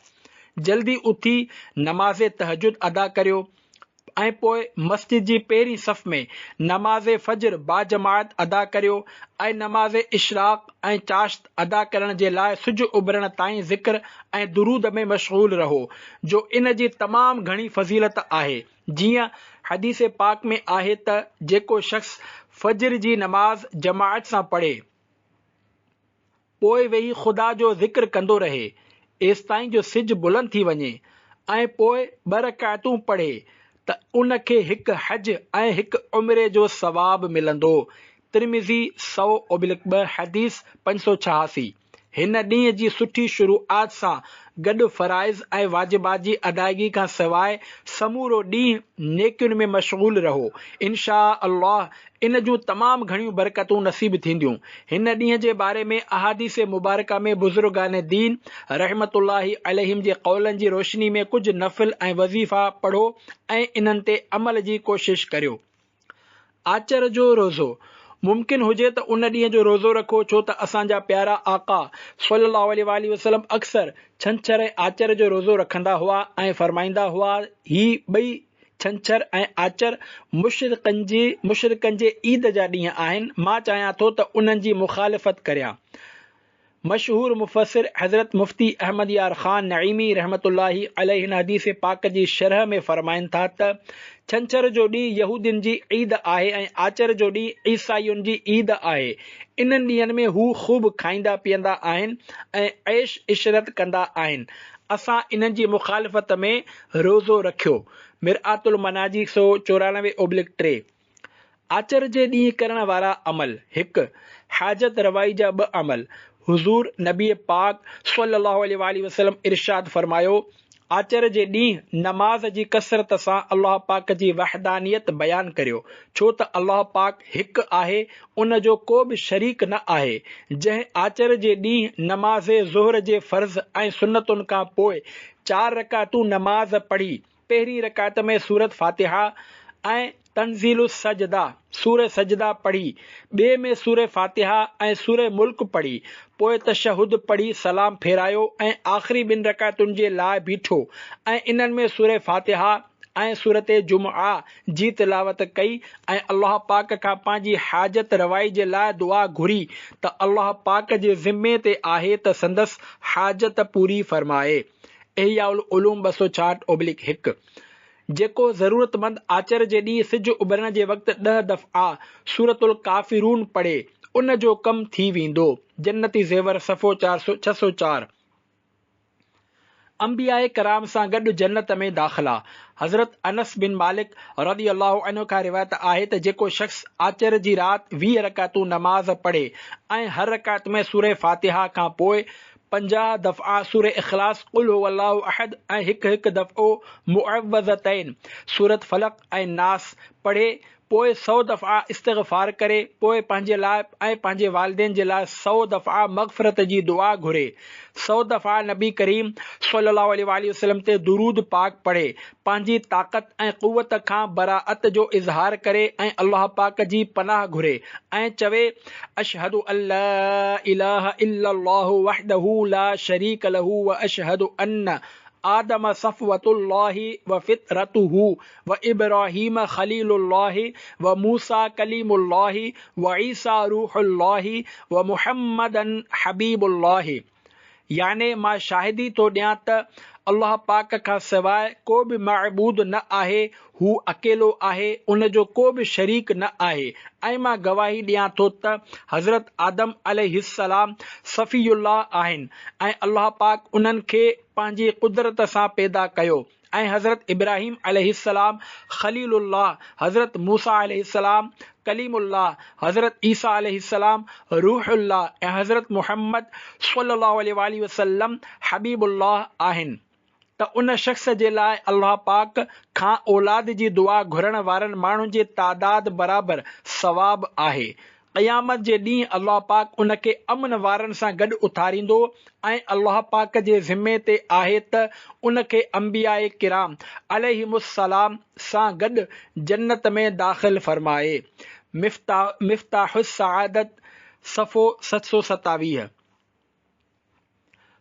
जल्दी उथी नमाज़ तहजुद अदा करियो, ऐं पोइ मस्जिद जी पहिरीं सफ़ में नमाज़ फजर बाजमात अदा करियो ऐं नमाज़ इशराक ऐं चाश्त अदा करण जे लाइ सिज उभरण ताईं ज़िक्र ऐं दुरूद में मशगूल रहो जो इन जी तमामु घणी फज़ीलत आहे। जीअं हदीस पाक में आहे त जेको शख़्स फजर जी नमाज़ जमात सां पढ़े पोइ वेही ख़ुदा जो ज़िक्र कंदो रहे एसिताईं जो सिज बुलंद थी वञे ऐं पोइ 2 रकातूं पढ़े त उन खे हिकु हज ऐं हिकु उमिरे जो सवाब मिलंदो। तिरमिज़ी 100/2 हदीस 586। हिन ॾींहं जी सुठी शुरूआत सां गॾु फ़राइज़ ऐं वाजिबात जी अदायगी खां सवाइ समूरो ॾींहुं नेकियुनि में मशगूल रहो। इंशा अल्लाह इन जूं तमामु घणियूं बरकतूं नसीब थींदियूं। हिन ॾींहं जे बारे में अहादीस मुबारका में बुज़ुर्गान दीन रहमतुल्लाहि अलैहिम जे क़ौलनि जी रोशनी में कुझु नफ़िल ऐं वज़ीफ़ा पढ़ो ऐं इन्हनि ते अमल जी कोशिश करियो। आचर जो रोज़ो मुमकिन हुजे त उन ॾींहं जो रोज़ो रखो छो त असांजा प्यारा आका सल्लल्लाहु अलैहि वसल्लम अक्सर छंछर ऐं आचर जो रोज़ो रखंदा हुआ ऐं फरमाईंदा हुआ ही ॿई छंछर ऐं आचर मुशरिकनि जे ईद जा ॾींहं आहिनि। मां चाहियां थो त उन्हनि जी मुखालिफ़त करियां। मशहूर मुफ़सिर हज़रत मुफ्ती अहमद यार ख़ान नईमी रहमतुल्लाहि अलैहि हिन हदीस पाक जी शरह में फरमाइनि था त छंछर जो ॾींहुं यहूदियुनि जी ईद आहे ऐं आचर जो ॾींहुं ईसायुनि जी ईद आहे। इन्हनि ॾींहंनि में हू ख़ूब खाईंदा पीअंदा आहिनि ऐं ऐश इशरत कंदा आहिनि। असां इन्हनि जी मुखालिफ़त में रोज़ो रखियो। मिरआतुल मनाजी 194/3। आचर जे ॾींहुं करण वारा अमल। 1 हाजत रवाई जा 2 अमल। हुज़ूर नबी पाक सल्लल्लाहु अलैहि वसल्लम इरशाद फरमायो आचर जे ॾींहुं नमाज जी कसरत सां अल्लाह पाक जी वहदानियत बयान करियो छो त अल्लाह पाक हिकु आहे उन जो को बि शरीक न आहे। जंहिं आचर जे ॾींहुं नमाज़ ज़ोहर जे फ़र्ज़ ऐं सुन्नतुनि खां पोइ 4 रकातूं नमाज़ पढ़ी पहिरीं रकात में सूरत फातिहा ऐं तंज़ीलु सजदा सूर सजदा पढ़ी ॿिए में सूर फातिहा ऐं सूर मुल्क पढ़ी पोइ तशहुद पढ़ी सलाम फेरायो ऐं आख़िरी 2 रकातुनि जे लाइ बीठो ऐं इन्हनि में सूर फातिहा ऐं सूरत जुमआ जी तिलावत कई ऐं अल्लाह पाक खां पंहिंजी हाजत रवाई जे लाइ दुआ घुरी त अल्लाह पाक जे ज़िम्मे ते आहे त संदसि हाजत पूरी फरमाए। इहयाउल उलूम 266/1। जेको ज़रूरतमंद आचर जे ॾींहुं सिज उभरण जे वक़्तु 10 दफ़ा सूरतुल काफ़िरून पढ़े उन जो कमु थी वेंदो। जन्नती ज़ेवर सफ़ो 604। अंबियाए कराम सां गॾु जन्नत में दाख़िला। हज़रत अनस बिन मालिक रज़ी अल्लाहु अन्हु खां रिवायत आहे त जेको शख़्स आचर जी राति 20 रकातूं नमाज़ पढ़े ऐं हर रकात में सूर फातिहा खां पोइ 50 दफ़ा सूर इख़लास क़ुल हुवल्लाहु अहद ऐं हिकु दफ़ो मुअव्वज़तैन सूरत फलक ऐं नास पढ़े पोइ 100 दफ़ा इस्तिग़फ़ार करे पोइ पंहिंजे लाइ ऐं पंहिंजे वालिदैन जे लाइ 100 दफ़ा मग़फ़िरत जी दुआ घुरे 100 दफ़ा नबी करीम सल्लल्लाहु अलैहि वसल्लम ते दुरूद पाक पढ़े पंहिंजी ताक़त ऐं क़ुव्वत खां बराअत जो इज़हार करे ऐं अल्लाह पाक जी पनाह घुरे ऐं चवे अशहदु अल्ला इलाहा इल्लल्लाहु वहदहु ला शरीक लहू व अशहदु अन्न आदम सफ़वतुल्लाहि व फितरतुहु व इब्राहीम खलीलुल्लाहि व मूसा कलीमुल्लाहि व ईसा रूहुल्लाहि व मुहम्मदन हबीबुल्लाहि। याने मां शाहिदी थो ॾियां त अल्लाह पाक खां सवाइ को बि माबूद न आहे। हू अकेलो आहे उन जो को बि शरीक न आहे ऐं मां गवाही ॾियां थो त हज़रत आदम अलैहिस्सलाम सफ़ीउल्लाह आहिनि ऐं अल्लाह पाक उन्हनि खे पंहिंजी कुदरत सां पैदा कयो ऐं हज़रत इब्राहीम अलैहिस्सलाम खलीलुल्लाह, हज़रत मूसा अलैहिस्सलाम कलीमुल्लाह, हज़रत ईसा अलैहिस्सलाम रूहुल्लाह ऐं हज़रत मुहम्मद सल्लल्लाहु अलैहि वसल्लम हबीबुल्लाह आहिनि। त उन शख़्स जे लाइ अल्लाह पाक खां औलाद जी दुआ घुरण वारनि माण्हुनि जे तादाद बराबरि सवाब आहे। क़यामत जे ॾींहुं अल्लाह पाक उन खे अमन वारनि सां गॾु उथारींदो ऐं अल्लाह पाक जे ज़िम्मे ते आहे त उन खे अंबियाए किराम अलैहिमुस्सलाम सां गॾु जन्नत में दाख़िल फरमाए। मिफ्ताहुस सआदत सफ़ो 727।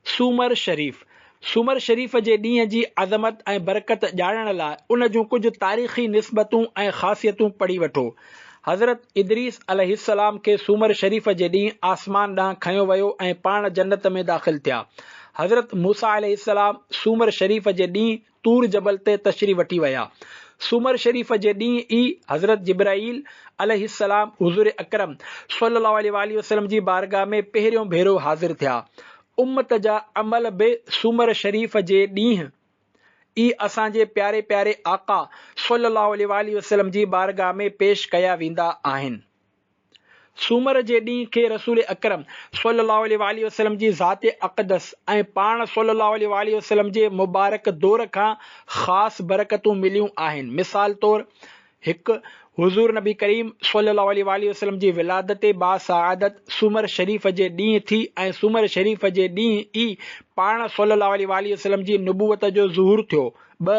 सूमर शरीफ़ सूमर शरीफ़ जे ॾींहं जी अज़मत ऐं बरकत ॼाणण लाइ उन जूं कुझु तारीख़ी निस्बतूं ऐं ख़ासियतूं पढ़ी वठो। हज़रत इदरीस अलैहिस्सलाम खे सूमर शरीफ़ जे ॾींहुं आसमान ॾांहुं खयो वियो ऐं पाण जन्नत में दाख़िल थिया। हज़रत मूसा अलैहिस्सलाम सूमर शरीफ़ जे ॾींहुं तूर जबल ते तशरी वठी विया। सूमर शरीफ़ जे ॾींहुं ई हज़रत जिब्राईल अलैहिस्सलाम हुज़ूर अकरम सल्लल्लाहु अलैहि वसल्लम जी बारगाह में पहिरियों भेरो हाज़िर थिया। उम्मत जा अमल बि सूमर शरीफ़ जे ॾींहुं ई असांजे प्यारे प्यारे आका सल्लल्लाहु अलैहि वसल्लम जी बारगाह में पेश कया वेंदा आहिनि। सूमर जे ॾींहं खे रसूल अकरम सल्लल्लाहु अलैहि वसल्लम जी ज़ाते अक़दस ऐं पाण सल्लल्लाहु अलैहि वसल्लम जे मुबारक दौर खां ख़ासि बरकतूं मिलियूं आहिनि। मिसाल तौर हिकु हुज़ूर नबी करीम सल्लल्लाहु अलैहि वसल्लम जी विलादत बासआदत सूमर शरीफ़ जे ॾींहुं थी ऐं सूमर शरीफ़ जे ॾींहुं ई पाण सल्लल्लाहु अलैहि वसल्लम जी नुबुवत जो ज़ुहूर थियो। 2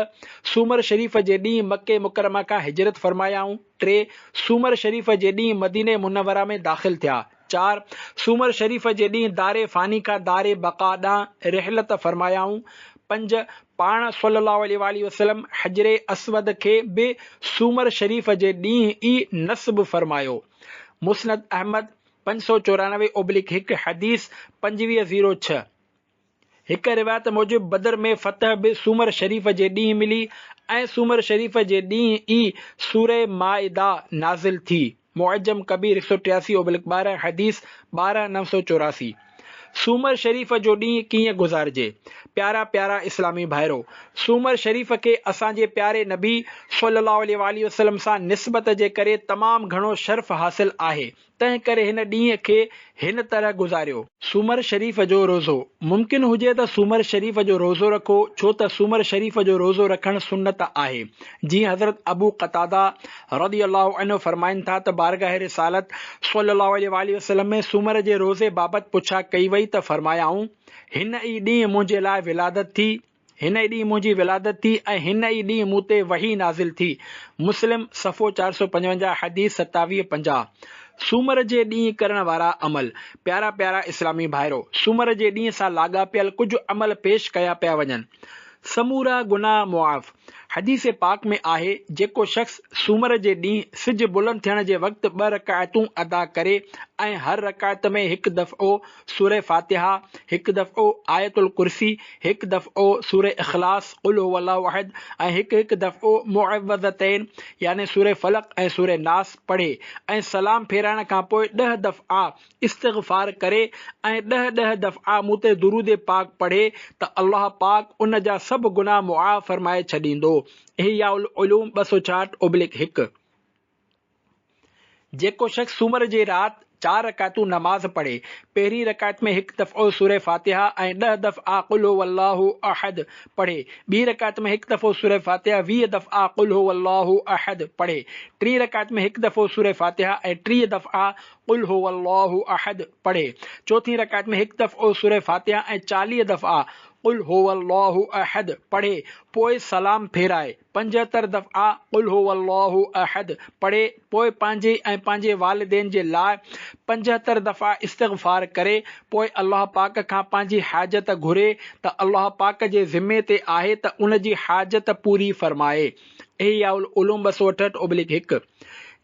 सूमर शरीफ़ जे ॾींहुं मके मुकरमा खां हिजरत फरमायाऊं। 3 सूमर शरीफ़ जे ॾींहुं मदीने मुनव्वरा में दाख़िल थिया। 4 सूमर शरीफ़ जे ॾींहुं दारे फ़ानी खां दारे बक़ा ॾांहुं रिहलत फरमायाऊं। 5 पाण सल्लल्लाहु अलैहि वसल्लम हजरे असवद खे बि सूमर शरीफ़ जे ॾींहुं ई नस्ब फरमायो। मुस्नद अहमद 594/1 हदीस 2506। हिकु रिवायत मूजिब बदर में फतह बि सूमर शरीफ़ जे ॾींहुं मिली ऐं सूमर शरीफ़ जे ॾींहुं ई सूरह माइदा नाज़िल थी। मुअज्जम कबीर 183/12 हदीस 12984। सूमर शरीफ़ जो ॾींहुं कीअं गुज़ारिजे। प्यारा प्यारा इस्लामी भाइरो, सूमर शरीफ़ खे असांजे प्यारे नबी सल्लल्लाहु अलैहि वसल्लम सां निस्बत जे करे तमामु घणो शर्फ़ हासिल आहे। तंहिं करे हिन ॾींहं खे हिन तरह गुज़ारियो। सूमर शरीफ़ जो रोज़ो। मुमकिन हुजे त सूमर शरीफ़ जो रोज़ो रखो, छो त सूमर शरीफ़ जो रोज़ो रखणु सुन्नत आहे। जीअं हज़रत अबू क़तादा रज़ियल्लाहु अन्हु फरमाइनि था त बारगाह रिसालत सल्लल्लाहु अलैहि वसल्लम में सूमर जे रोज़े बाबति पुछा कई वई त फरमायाऊं, हिन ई ॾींहुं मुंहिंजे लाइ विलादत थी, हिन ई ॾींहुं मुंहिंजी विलादत थी ऐं हिन ई ॾींहुं मूं ते वही नाज़िल थी। मुस्लिम सफ़ो 455 हदीस 2750। सूमर जे ॾींहुं करण वारा अमल। प्यारा प्यारा इस्लामी भाइरो, सूमर जे ॾींहुं सां लाॻापियल कुझु अमल पेश कया पिया वञनि। समूरा गुनाह मुआफ़। हदीस पाक में आहे, जेको शख़्स सूमर जे ॾींहुं सिज बुलंद थियण जे वक़्तु 2 रकायतूं अदा करे ऐं हर रकायत में हिकु दफ़ो सूरह फातिहा, हिकु दफ़ो आयतुल कुर्सी, हिकु दफ़ो सूरह इख़लास क़ुल हुवल्लाहु अहद ऐं हिकु दफ़ो मुअव्वज़तैन यानी सूरह फलक ऐं सूरह नास पढ़े ऐं सलाम फेराइण खां पोइ 10 दफ़ा इस्तिग़फ़ार करे ऐं 10 दफ़ा मूं ते दुरूद पाक पढ़े त अल्लाह पाक उन जा सभु गुनाह मुआफ़ फरमाए छॾींदो। इहिया उलूम 260/1। जेको शख़्स सूमर जी राति 4 रकातूं नमाज़ पढ़े, पहिरीं रकात में हिकु दफ़ो सूरह फातिहा ऐं 10 दफ़ा क़ुल हुवल्लाहु अहद पढ़े, ॿी रकात में हिकु दफ़ो सूरह फातिहा 20 दफ़ा क़ुल हुवल्लाहु अहद पढ़े, टीं रकात में हिकु दफ़ो सूरह फातिहा ऐं 30 दफ़ा क़ुल हुवल्लाहु अहद पढ़े, चौथीं रकात में हिकु दफ़ो सूरह फातिहा ऐं 40 दफ़ा क़ुल हुवल्लाहु अहद पढ़े, पोइ सलाम फेराए 75 दफ़ा क़ुल हुवल्लाहु अहद पढ़े, पोइ पंहिंजे ऐं पंहिंजे वालिदैन जे लाइ 75 दफ़ा इस्तिग़फ़ार करे, पोइ अल्लाह पाक खां पंहिंजी हाजत घुरे त अल्लाह पाक जे ज़िम्मे ते आहे त उन जी हाजत पूरी फरमाए। इहिया उलूम 268/1।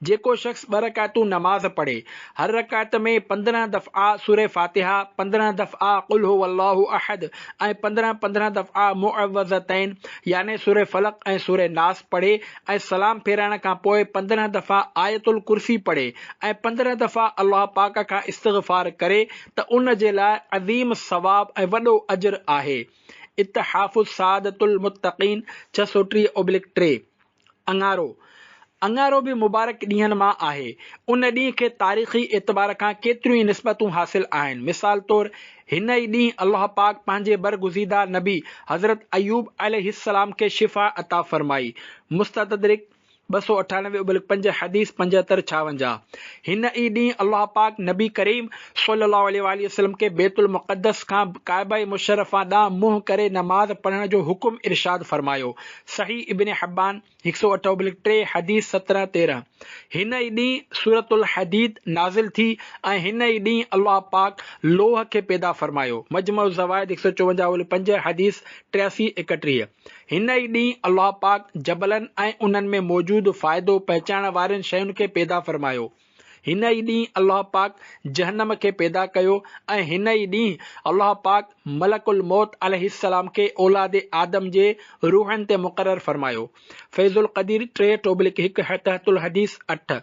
जेको शख़्स 2 रकातूं नमाज़ पढ़े, हर रकात में 15 दफ़ा सूरह फातिहा, 15 दफ़ा क़ुल हुवल्लाहु अहद ऐं 15 दफ़ा मुअव्वज़तैन यानी सूरह फलक ऐं सूरह नास पढ़े ऐं सलाम फेराइण खां पोइ 15 दफ़ा आयतुल कुर्सी पढ़े ऐं 15 दफ़ा अल्लाह पाक खां इस्तिग़फ़ार करे त उन जे लाइ अज़ीम सवाब ऐं वॾो अजर आहे। इत्तिहाफ़ुस सादतुल मुत्तक़ीन 630/3। अंगारो। अंगारो बि मुबारक ॾींहनि मां आहे। उन ॾींहुं खे तारीख़ी एतबार खां केतिरियूं ई निस्बतूं हासिल आहिनि। मिसाल तौर हिन ई ॾींहुं अल्लाह पाक पंहिंजे बरगुज़ीदा नबी हज़रत अयूब अलैहिस्सलाम खे शिफ़ा अता फरमाई। मुस्तदरिक 298/5 हदीस 75-56। हिन ई ॾींहुं अल्लाह पाक नबी करीम सल्लल्लाहु अलैहि वसल्लम के बैतुल मुक़द्दस खां काबा मुशर्रफा ॾांहुं मुंहुं करे नमाज़ पढ़ण जो हुकुम इरशाद फरमायो। सही इब्न हिब्बान 108/3 हदीस 17-13। हिन ई ॾींहुं सूरतुल हदीद नाज़िल थी ऐं हिन ई ॾींहुं अल्लाह पाक लोह खे पैदा फरमायो। मजमू ज़वाइद 154/5 हदीस 83-31। हिन ई ॾींहुं अल्लाह पाक जबलनि ऐं उन्हनि में मौजूदु फ़ाइदो पहचान वारनि शयुनि खे पैदा फरमायो। हिन ई ॾींहुं अल्लाह पाक जहन्नम खे पैदा कयो ऐं हिन ई ॾींहुं अल्लाह पाक मलकुल मौत अलैहिस्सलाम खे औलाद आदम जे रूहनि ते मुक़रर फरमायो। फैज़ुल क़दीर 3/1 तहतुल हदीस 8।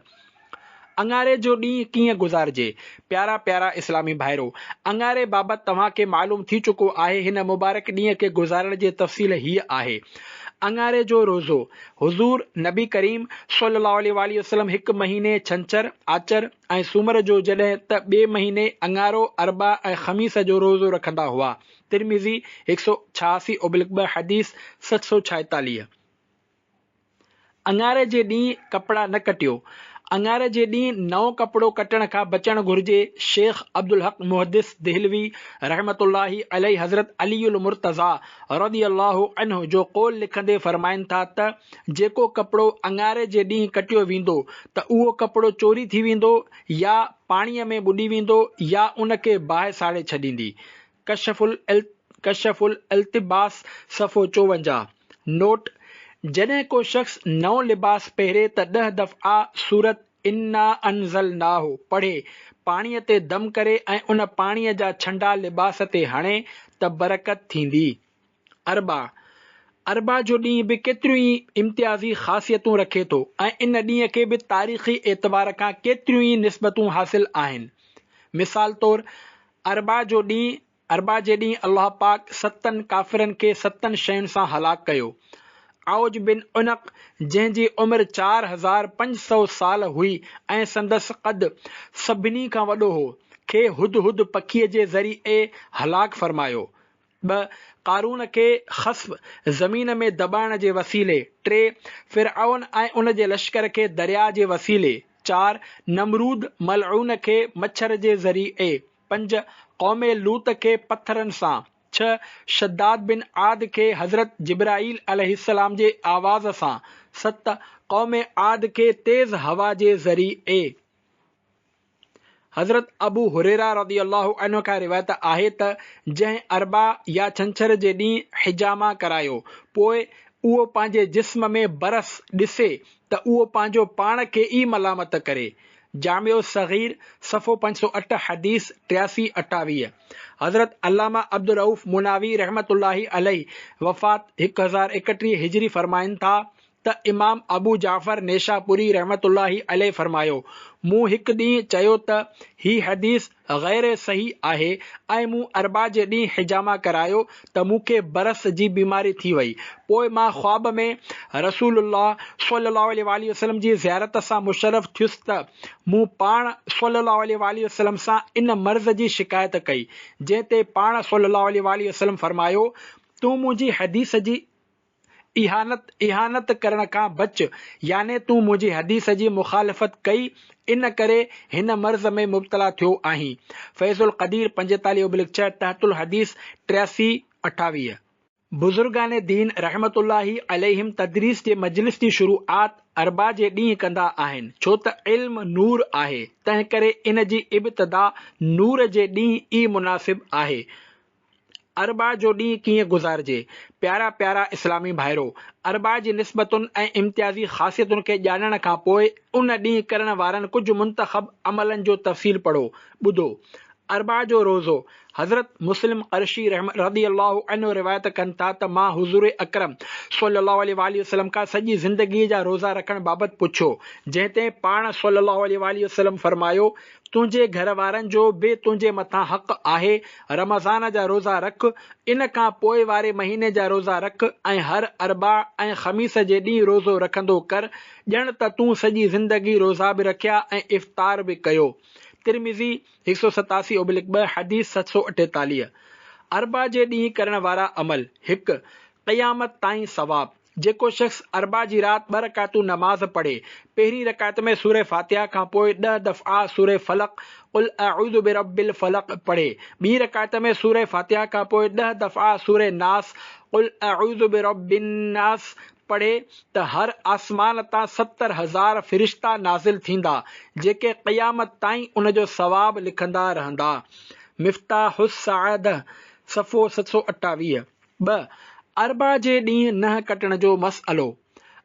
अंगारे जो ॾींहुं कीअं गुज़ारिजे? प्यारा प्यारा इस्लामी भाइरो, अंगारे बाबति तव्हांखे मालूम थी चुको आहे। हिन मुबारक ॾींहं खे गुज़ारण जी तफ़सील हीअ आहे। अंगारे जो रोज़ो हुज़ूर नबी करीम सल्लल्लाहु अलैहि वसल्लम हिकु महीने छंछर, आचर ऐं सूमर जो जॾहिं त ॿिए महीने अंगारो, अरबा ऐं ख़मीस जो रोज़ो रखंदा हुआ। तिरमिज़ी 186/2 हदीस 746। अंगारे जे ॾींहुं कपिड़ा न कटियो। अंगारे जे ॾींहुं नओं कपिड़ो कटण खां बचणु घुरिजे। शेख अब्दुल हक मुहद्दिस देहलवी रहमतुल्लाही अलैहि हज़रत अलीउल मुर्तज़ा रज़ियल्लाहु अन्हु जो क़ौल लिखंदे फरमाइनि था त जेको कपिड़ो अंगारे जे ॾींहुं कटियो वेंदो त उहो कपिड़ो चोरी थी वेंदो या पाणीअ में ॿुॾी वेंदो या उन खे बाहि साड़े छॾींदी। कशफुल इल्तिबास सफ़ो 54। नोट: जॾहिं को शख़्स नओं लिबास पहिरे त 10 दफ़ा सूरत इन्ना अंज़लनाहु पढ़े, पाणीअ ते दम करे ऐं उन पाणीअ जा छंडा लिबास ते हणे त बरकत थींदी। अरबा जो ॾींहुं बि केतिरियूं ई इम्तियाज़ी ख़ासियतूं रखे थो ऐं इन ॾींहं खे बि तारीख़ी एतबार खां केतिरियूं ई निस्बतूं हासिल आहिनि। मिसाल तौरु अरबा जे ॾींहुं अल्लाह पाक 7 काफ़िरनि खे 7 शयुनि सां हलाक कयो। औज बिन उनक, जंहिंजी उमिरि 4500 साल हुई ऐं संदसि क़द सभिनी खां वॾो हो, खे हुदहुद पखीअ जे ज़रिए हलाक फरमायो। 2 क़ारून खे ख़स्फ़ ज़मीन में दॿाइण जे वसीले। 3 फ़िरऔन ऐं उन जे लश्कर खे दरिया जे वसीले। 4 नमरूद मलऊन खे मच्छर जे ज़रिए। 5 क़ौमे लूत खे पत्थरनि सां। 6 शद्दाद बिन आद खे हज़रत जिब्राईल अलैहिस्सलाम जे आवाज़ सां। 7 क़ौमे आद खे तेज़ हवा जे ज़रिए। हज़रत अबू हुरैरा रज़ियल्लाहु अन्हु खां रिवायत आहे त जंहिं अरबा या छंछर जे ॾींहुं हिजामा करायो, पोइ उहो पंहिंजे जिस्म में बरस ॾिसे त उहो पंहिंजो पाण खे ई मलामत करे। जामिउ सग़ीर सफ़ो 508 हदीस 83-28। हज़रत अल्लामा अब्दुल रऊफ़ मुनावी रहमतुल्लाही अलैहि वफ़ात 1031 हिजरी फरमाइनि था त इमाम अबू जाफ़र नेशापुरी रहमतुल्लाही अलैहि फरमायो, मूं हिकु ॾींहुं चयो त ही हदीस गैर सही आहे ऐं मूं अरबा जे ॾींहुं हिजामा करायो त मूंखे बरस जी बीमारी थी वई। पोइ मां ख्वाब में रसूलुल्लाह सल्लल्लाहु अलैहि वसल्लम जी ज़ियारत सां मुशर्रफ थियुसि त मूं पाण सल्लल्लाहु अलैहि वसल्लम सां इन मर्ज़ जी शिकायत कई, जंहिं ते पाण सल्लल्लाहु अलैहि वसल्लम फरमायो, तूं मुंहिंजी हदीस जी इहानत करण खां बच, याने तूं मुंहिंजी हदीस जी मुखालिफ़त कई, इन करे हिन मर्ज़ में मुब्तला थियो आहीं। फैज़ुल क़दीर 45/6 तहतुल हदीस 83-28। बुज़ुर्गान दीन रहमतुल्लाही अलैहिम तदरीस जे मजलिस जी शुरूआत अरबा जे ॾींहुं कंदा आहिनि, छो त इल्म नूर आहे, तंहिं करे इन जी इब्तिदा नूर जे ॾींहुं ई मुनासिब आहे। अरबा जो ॾींहुं कीअं गुज़ारिजे? प्यारा प्यारा इस्लामी भाइरो, अरबा जी निस्बतुनि ऐं इम्तियाज़ी ख़ासियतुनि खे ॼाणण खां पोइ उन ॾींहुं करण वारनि कुझु मुंतख़ब अमलनि जो तफ़सील पढ़ो। ॿुधो। अरबा जो रोज़ो। हज़रत मुस्लिम क़रशी रज़ियल्लाहु अन्हु रिवायत कनि था त मां हुज़ूर अकरम सल्लल्लाहु अलैहि वसल्लम खां सॼी ज़िंदगीअ जा रोज़ा रखण बाबति पुछियो, जंहिं ते पाण सल्लल्लाहु अलैहि वसल्लम फरमायो, तुंहिंजे घर वारनि जो बि तुंहिंजे मथां हक़ आहे, रमज़ान जा रोज़ा रख, इन खां पोइ वारे महीने जा रोज़ा रख ऐं हर अरबा ऐं ख़मीस जे ॾींहुं रोज़ो रखंदो कर, ॼण त तूं सॼी ज़िंदगी रोज़ा बि रखिया ऐं इफ़्तार बि कयो। तिरमिज़ी 187/2 हदीस 748। अरबा जे ॾींहुं करण वारा अमल। 1 क़यामत ताईं सवाब। जेको शख़्स अरबा जी राति 2 रकातूं नमाज़ पढ़े, पहिरीं रकात में सूरह फातिहा खां पोइ 10 दफ़ा सूरह फलक क़ुल अऊज़ु बिरब्बिल फलक पढ़े, ॿी रकात में सूरह फातिहा खां पोइ 10 दफ़ा सूरह नास क़ुल अऊज़ु बिरब्बिन नास पढ़े त हर आसमान तां 70,000 फ़रिश्ता नाज़िल थींदा जेके क़यामत ताईं उन जो सवाब लिखंदा रहंदा। मिफ़्ताहुस सआदा सफ़ो 728। 2 अरबा जे ॾींहुं नह कटण जो मसइलो।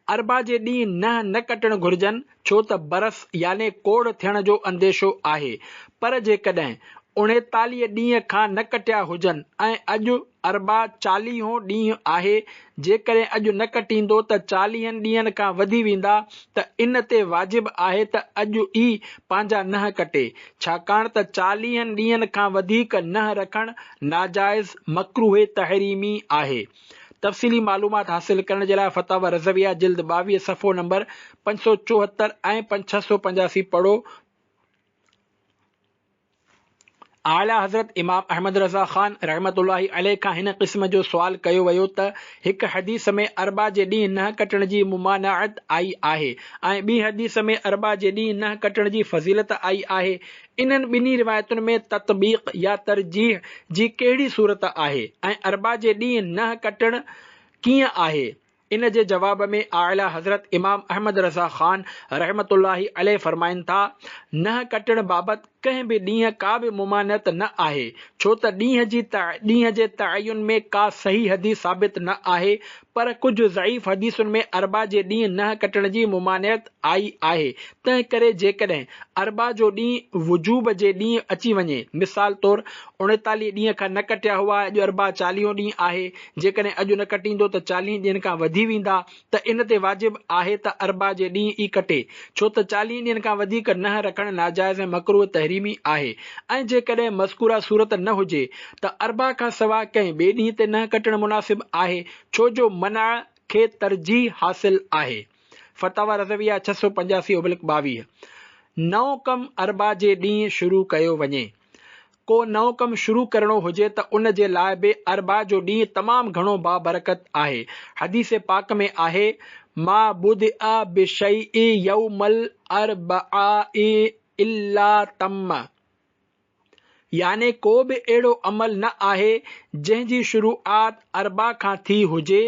अरबा जे ॾींहुं नह न कटणु घुरिजनि छो त बरस याने कोड़ थियण जो अंदेशो आहे, पर जेकॾहिं 39 ॾींहं खां न कटिया हुजनि ऐं अॼु अरबा 40हों ॾींहुं आहे, जेकॾहिं अॼु न कटींदो त 40 ॾींहंनि खां वधी वेंदा त इन ते वाजिब आहे त अॼु ई पंहिंजा नह कटे, छाकाणि त 40 ॾींहंनि खां वधीक नह रखणु नाजाइज़ मकरूह तहरीमी आहे। तफ़सीली मालूमात हासिल करण जे लाइ फतावा रज़विया जिल्द 22 सफ़ो नंबर 574 ऐं 685 पढ़ो। आला हज़रत इमाम अहमद रज़ा ख़ान रहमतुल्लाहि अलैह खां हिन क़िस्म जो सुवाल कयो वियो त हिकु हदीस में अरबा जे ॾींहुं नह कटण जी मुमानाअत आई आहे ऐं ॿी हदीस में अरबा जे ॾींहुं नह कटण जी फज़ीलत आई आहे। इन्हनि ॿिन्ही रिवायतुनि में ततबीक़ या तरजीह जी कहिड़ी सूरत आहे ऐं अरबा जे ॾींहुं नह कटण कीअं आहे? इन जे जवाब में आला हज़रत इमाम अहमद रज़ा ख़ान रहमतुल्लाहि अलैह फरमाइनि था, नह कटण बाबति कंहिं बि ॾींहुं का बि मुमानत न आहे, छो त ॾींहं जे तयन में का सही हदीस साबित न आहे, पर कुझु ज़ईफ़ हदीसुनि में अरबा जे ॾींहुं नह कटण जी मुमानियत आई आहे। तंहिं करे जेकॾहिं अरबा जो ॾींहुं वजूब जे ॾींहुं अची वञे, मिसाल तौरु 39 ॾींहं खां न कटिया हुआ, अॼु अरबा 40हों ॾींहुं आहे, जेकॾहिं अॼु न कटींदो त 40 ॾींहंनि खां वधी वेंदा, त इन ते वाजिब आहे त अरबा जे ॾींहुं ई कटे, छो त 40 ॾींहंनि खां वधीक नह रखणु नाजाइज़ ऐं मकरूह तहरीमी आहे। ऐं जेकॾहिं मज़कूरा सूरत न हुजे त अरबा खां सवाइ कंहिं ॿिए ॾींहं ते नह कटणु मुनासिब आहे, छो जो मना खे तरजीह हासिल आहे। फतावा रज़विया 685/22। नओं कमु अरबा जे ॾींहुं शुरू कयो वञे। को नओं कमु शुरू करणो हुजे त उन जे लाइ बि अरबा जो ॾींहुं तमामु घणो बाबरकत आहे। हदीस पाक में आहे, मा बुदिअ बिशैइ यौमल अरबआइ इल्ला तम्म, याने को बि अहिड़ो अमल न आहे जंहिंजी शुरूआत अरबा खां थी हुजे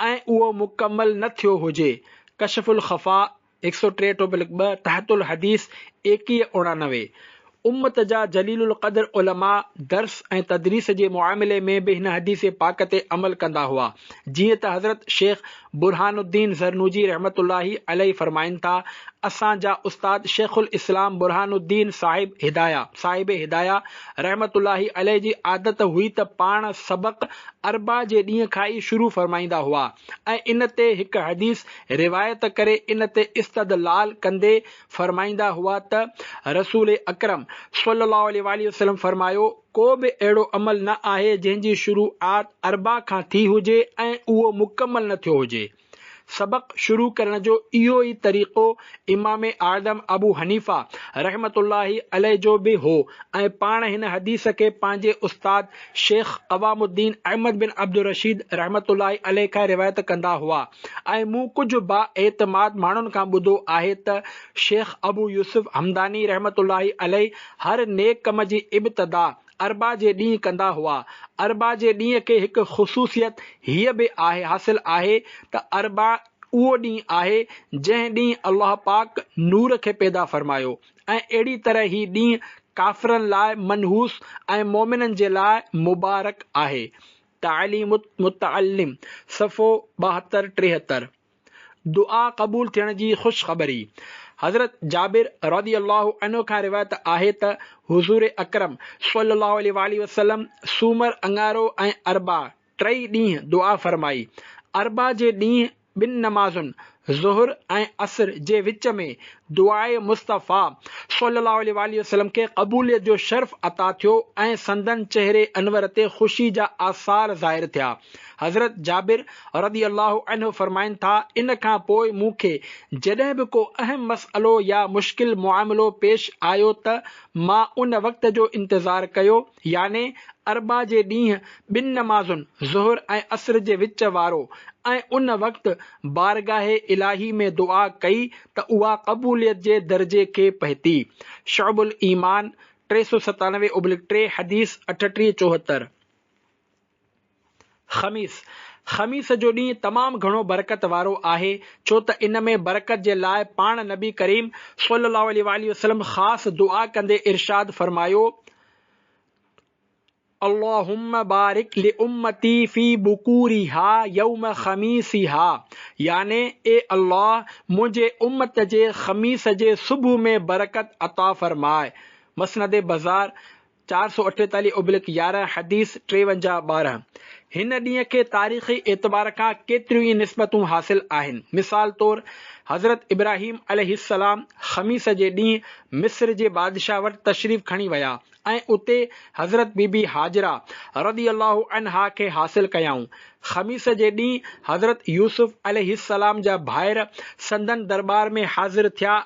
ऐं उहो मुकमल न थियो हुजे। कशफुल ख़फ़ा 163/2 तहतुल हदीस 2199। उम्मत जा जलीलुल क़द्र उलमा दर्स ऐं तदरीस जे मुआमिले में बि हिन हदीस पाक ते अमल कंदा हुआ, जीअं त हज़रत शेख बुरहानुद्दीन ज़रनूजी रहमतुल्लाहि अलैहि फरमाइनि था, असांजा उस्ताद शेखुल इस्लाम बुरहानुद्दीन साहिब हिदाया रहमतुल्लाहि अलैहि जी आदत हुई त पाण सबक़ अरबा जे ॾींहं खां ई शुरू फरमाईंदा हुआ ऐं इन ते हिकु हदीस रिवायत करे इन ते इस्तदलाल कंदे फरमाईंदा हुआ त रसूल अकरम सल्लल्लाहु अलैहि वसल्लम फरमायो, को बि अहिड़ो अमल न आहे जंहिंजी शुरूआत अरबा खां थी हुजे ऐं उहो मुकमल न थियो हुजे। सबक़ शुरू करण जो इहो ई तरीक़ो इमाम आज़म अबू हनीफ़ा रहमतुल्लाहि अलैहि जो बि हो ऐं पाण हिन हदीस खे पंहिंजे उस्ताद शेख क़वामुद्दीन अहमद बिन अब्दुल रशीद रहमतुल्लाहि अलैहि खां रिवायत कंदा हुआ ऐं मूं कुझु बाएतमाद माण्हुनि खां ॿुधो आहे त शेख अबू यूसुफ हमदानी रहमतुल्लाहि अलैहि हर नेक कम जी इब्तिदा अरबा जे ॾींहुं कंदा हुआ। अरबा जे ॾींहं खे हिकु ख़ुसूसियत हीअ बि हासिल आहे त अरबा उहो ॾींहुं आहे जंहिं ॾींहुं अल्लाह पाक नूर खे पैदा फरमायो ऐं अहिड़ी तरह ही ॾींहुं काफ़िरनि लाइ मनहूस ऐं मोमिननि जे लाइ मुबारक आहे। तालीम मुतअल्लिम सफ़ो 72-73। दुआ क़बूल थियण जी ख़ुशख़बरी। हज़रत जाबिर रज़ियल्लाहु अन्हु खां रिवायत आहे त हुज़ूर अकरम सल्लल्लाहु अलैहि वसल्लम सूमर, अंगारो ऐं अरबा 3 ॾींहं दुआ फरमाई। अरबा जे ॾींहुं 2 नमाज़ुनि ज़ुहर ऐं असर जे विच में दुआए मुस्तफ़ा सल्लल्लाहु अलैहि वसल्लम खे क़बूलियत जो शर्फ़ अता थियो ऐं संदन चेहरे अनवर ते ख़ुशी जा आसार ज़ाहिर थिया। हज़रत जाबिर रज़ी अल्लाहु अन्हु फरमाइनि था, इन खां पोइ मूंखे जॾहिं बि को अहम मसइलो या मुश्किल मुआमिलो पेश आयो त मां उन वक़्त जो इंतज़ारु कयो, याने अरबा जे ॾींहुं ॿिनि नमाज़ुनि ज़ुहर ऐं असर जे विच वारो, ऐं उन वक़्तु बारगाहे इलाही में दुआ कई त उहा क़बूलियत जे दर्जे खे पहुती। शुअबुल ईमान 397/3 हदीस 38-74। ख़मीस जो ॾींहुं तमामु घणो बरकत वारो आहे, छो त इन में बरकत जे लाइ पाण नबी करीम सल्लल्लाहु अलैहि वसल्लम ख़ासि दुआ कंदे इरशाद फरमायो, अल्लाहुम्मा बारिक लि उम्मती फी बुकूरिहा यौम खमीसिहा, याने ए अल्लाह मुंहिंजे उम्मत जे ख़मीस जे सुबुह में बरकत अता फरमाए। मसनद बाज़ार 448/11 हदीस 53-12। हिन ॾींहं खे तारीख़ी एतबार खां केतिरियूं ई निस्बतूं हासिल आहिनि। मिसाल तौरु हज़रत इब्राहिम अलैहिस्सलाम ख़मीस जे ॾींहुं मिस्र जे बादशाह वटि तशरीफ़ खणी विया ऐं उते हज़रत बीबी हाजरा रज़ी अल्लाहु अन्हा खे हासिल कयाऊं। ख़मीस जे ॾींहुं हज़रत यूसुफ अलैहिस्सलाम जा भाइर संदन दरबार में हाज़िर थिया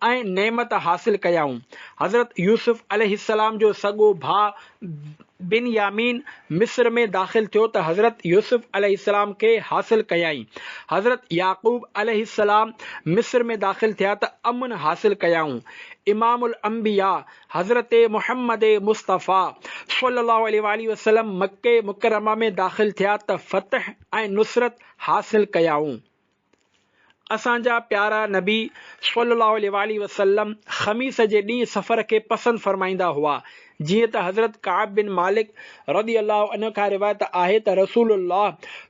ऐं नेमत हासिल कयाऊं। हज़रत यूसुफ अलैहिस्सलाम जो सॻो भाउ बिनयामीन मिस्र में दाख़िल थियो त हज़रत यूसुफ अलैहिस्सलाम खे हासिल कयाई। हज़रत याक़ूब अलैहिस्सलाम मिस्र में दाख़िल थिया त अमन हासिल कयाऊं। इमामुल अंबिया हज़रत मुहम्मद मुस्तफ़ा सल्लल्लाहु अलैहि वसल्लम मक्के मुकरमा में दाख़िल थिया त फ़तह ऐं नुसरत हासिल कयाऊं। असांजा प्यारा नबी सल्लल्लाहु अलैहि वसल्लम ख़मीस जे ॾींहुं सफ़र खे पसंदि फरमाईंदा हुआ। जीअं त हज़रत काब बिन मालिक रज़ी अल्लाहु अन्हु खां रिवायत आहे त रसूलुल्लाह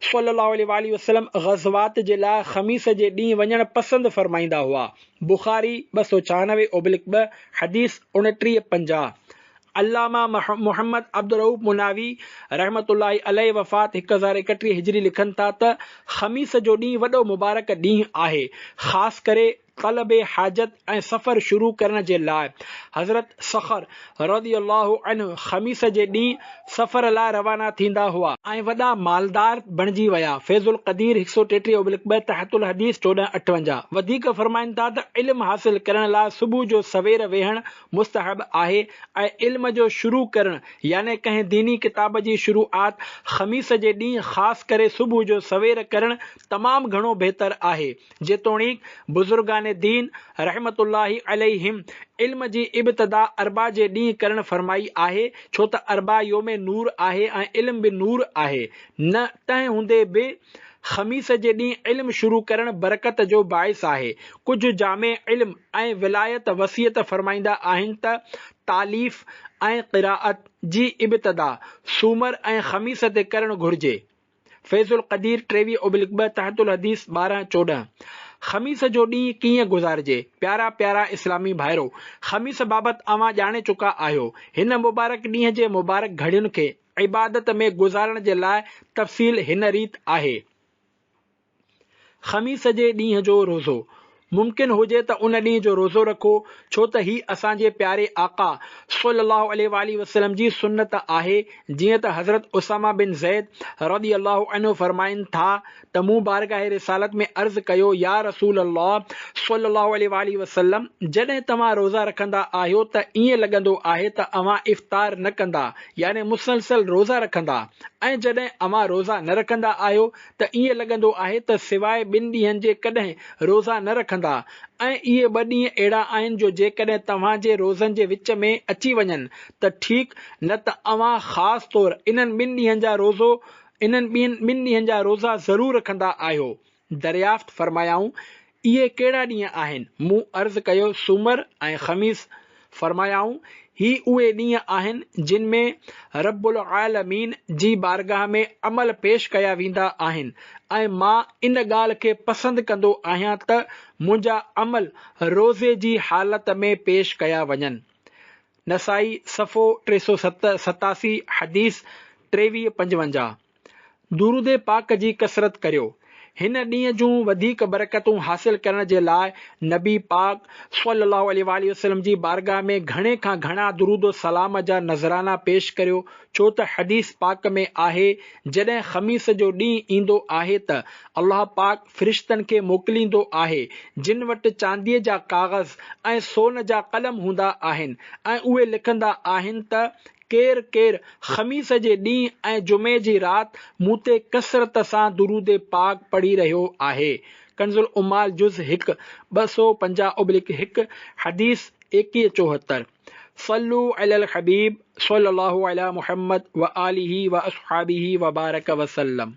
सल्लल्लाहु अलैहि वसल्लम ग़ज़वात जे लाइ ख़मीस जे ॾींहुं वञणु पसंदि फरमाईंदा हुआ। बुख़ारी 296/2 हदीस 29-50। अल्लामा मोहम्मद अब्दुर्रऊफ़ मुनावी रहमतुल्लाहि अलैहि वफ़ात 1031 हिजरी लिखनि था त ख़मीस जो ॾींहुं वॾो मुबारक ॾींहुं आहे, ख़ासि करे तलबे हाजत ऐं सफ़र शुरू करण जे लाइ। हज़रत सख़र रज़ी अल्लाहु अन्हु ख़मीस जे ॾींहुं सफ़र लाइ रवाना थींदा हुआ ऐं वॾा मालदार बणिजी विया। फैज़ुल क़दीर 133/2 तहतुल हदीस 1458 वधीक फरमाइनि था त इल्म हासिल करण लाइ सुबुह जो सवेर वेहणु मुस्तहब आहे ऐं इल्म जो शुरू करणु याने कंहिं दीनी किताब जी शुरूआत ख़मीस जे ॾींहुं ख़ासि करे सुबुह जो सवेर करणु तमामु घणो बहितर आहे। जेतोणीकि बुज़ुर्गान दीन रहमतुल्लाहि अलैहिम इल्म जी इब्तिदा अरबा जे ॾींहुं करणु फरमाई आहे, छो त अरबा योमे नूर आहे ऐं इल्म बि नूर आहे। न तंहिं हूंदे बि ख़मीस जे ॾींहुं इल्म शुरू करणु बरकत जो बाइस आहे। कुझु जामे इल्म ऐं विलायत वसियत फरमाईंदा आहिनि त तालीफ़ ऐं क़िराअत जी इब्तिदा सूमर ऐं ख़मीस ते करणु घुरिजे। फैज़ुल क़दीर 23/2 तहतुल हदीस 12-14। ख़मीस जो ॾींहुं कीअं गुज़ारिजे? प्यारा प्यारा इस्लामी भाइरो, ख़मीस बाबति अव्हां ॼाणे चुका आहियो। हिन मुबारक ॾींहं जे मुबारक घड़ियुनि खे इबादत में गुज़ारण जे लाइ तफ़सील हिन रीत आहे। ख़मीस जे ॾींहं जो रोज़ो मुमकिन हुजे त उन ॾींहं जो रोज़ो रखो, छो त ही असांजे प्यारे आका सल्लल्लाहु अलैहि वसल्लम जी सुन्नत आहे। जीअं त हज़रत उसामा बिन ज़ैद रज़ी अल्लाहु अन्हु फरमाइनि था त मूं बारगाह रिसालत में अर्ज़ कयो, या रसूल अल्लाह सल्लल्लाहु अलैहि वसल्लम, जॾहिं तव्हां रोज़ा रखंदा आहियो त ईअं लॻंदो आहे त अव्हां इफ़्तार न कंदा, याने मुसलसल रोज़ा रखंदा, ऐं जॾहिं अव्हां रोज़ा न रखंदा आहियो त ईअं लॻंदो आहे त सवाइ ॿिनि ॾींहंनि जे कॾहिं रोज़ा न रखंदा। ऐं इहे ॿ ॾींहं अहिड़ा आहिनि जो जेकॾहिं तव्हांजे रोज़नि जे विच में अची वञनि त ठीकु, न त अव्हां ख़ासि तौरु इन्हनि ॿिनि ॾींहंनि जा रोज़ा ज़रूरु रखंदा आहियो। दरियाफ़्त फरमायाऊं, इहे कहिड़ा ॾींहं आहिनि? मूं अर्ज़ कयो, सूमर ऐं ख़मीस। फरमायाऊं, ही उहे ॾींहं आहिनि जिन में रब्बुल आलमीन जी बारगाह में अमल पेश कया वेंदा आहिनि ऐं मां इन ॻाल्हि खे पसंदि कंदो आहियां त मुंहिंजा अमल रोज़े जी हालत में पेश कया वञनि। नसाई सफ़ो 387 हदीस 23-55। दुरूद पाक जी कसरत करियो। हिन ॾींहं जूं वधीक बरकतूं हासिल करण जे लाइ नबी पाक सल्लल्लाहु अलैहि वसल्लम जी बारगाह में घणे खां घणा दुरूद सलाम जा नज़राना पेश करियो, छो त हदीस पाक में आहे जॾहिं ख़मीस जो ॾींहुं ईंदो आहे त अल्लाह पाक फ़रिश्तनि खे मोकिलींदो आहे जिन वटि चांदीअ जा काग़ज़ ऐं सोन जा कलम हूंदा आहिनि ऐं उहे लिखंदा आहिनि त केरु केरु ख़मीस जे ॾींहुं ऐं जुमे जी राति मूं ते कसरत सां दुरूद पाक पढ़ी रहियो आहे। कंज़ुल उम्माल जुज़ 1 250/1 हदीस 2174। सल्लू अलल हबीब सल्लल्लाहु अला मुहम्मद व आलिहि व अस्हाबिहि व बारक वसल्लम।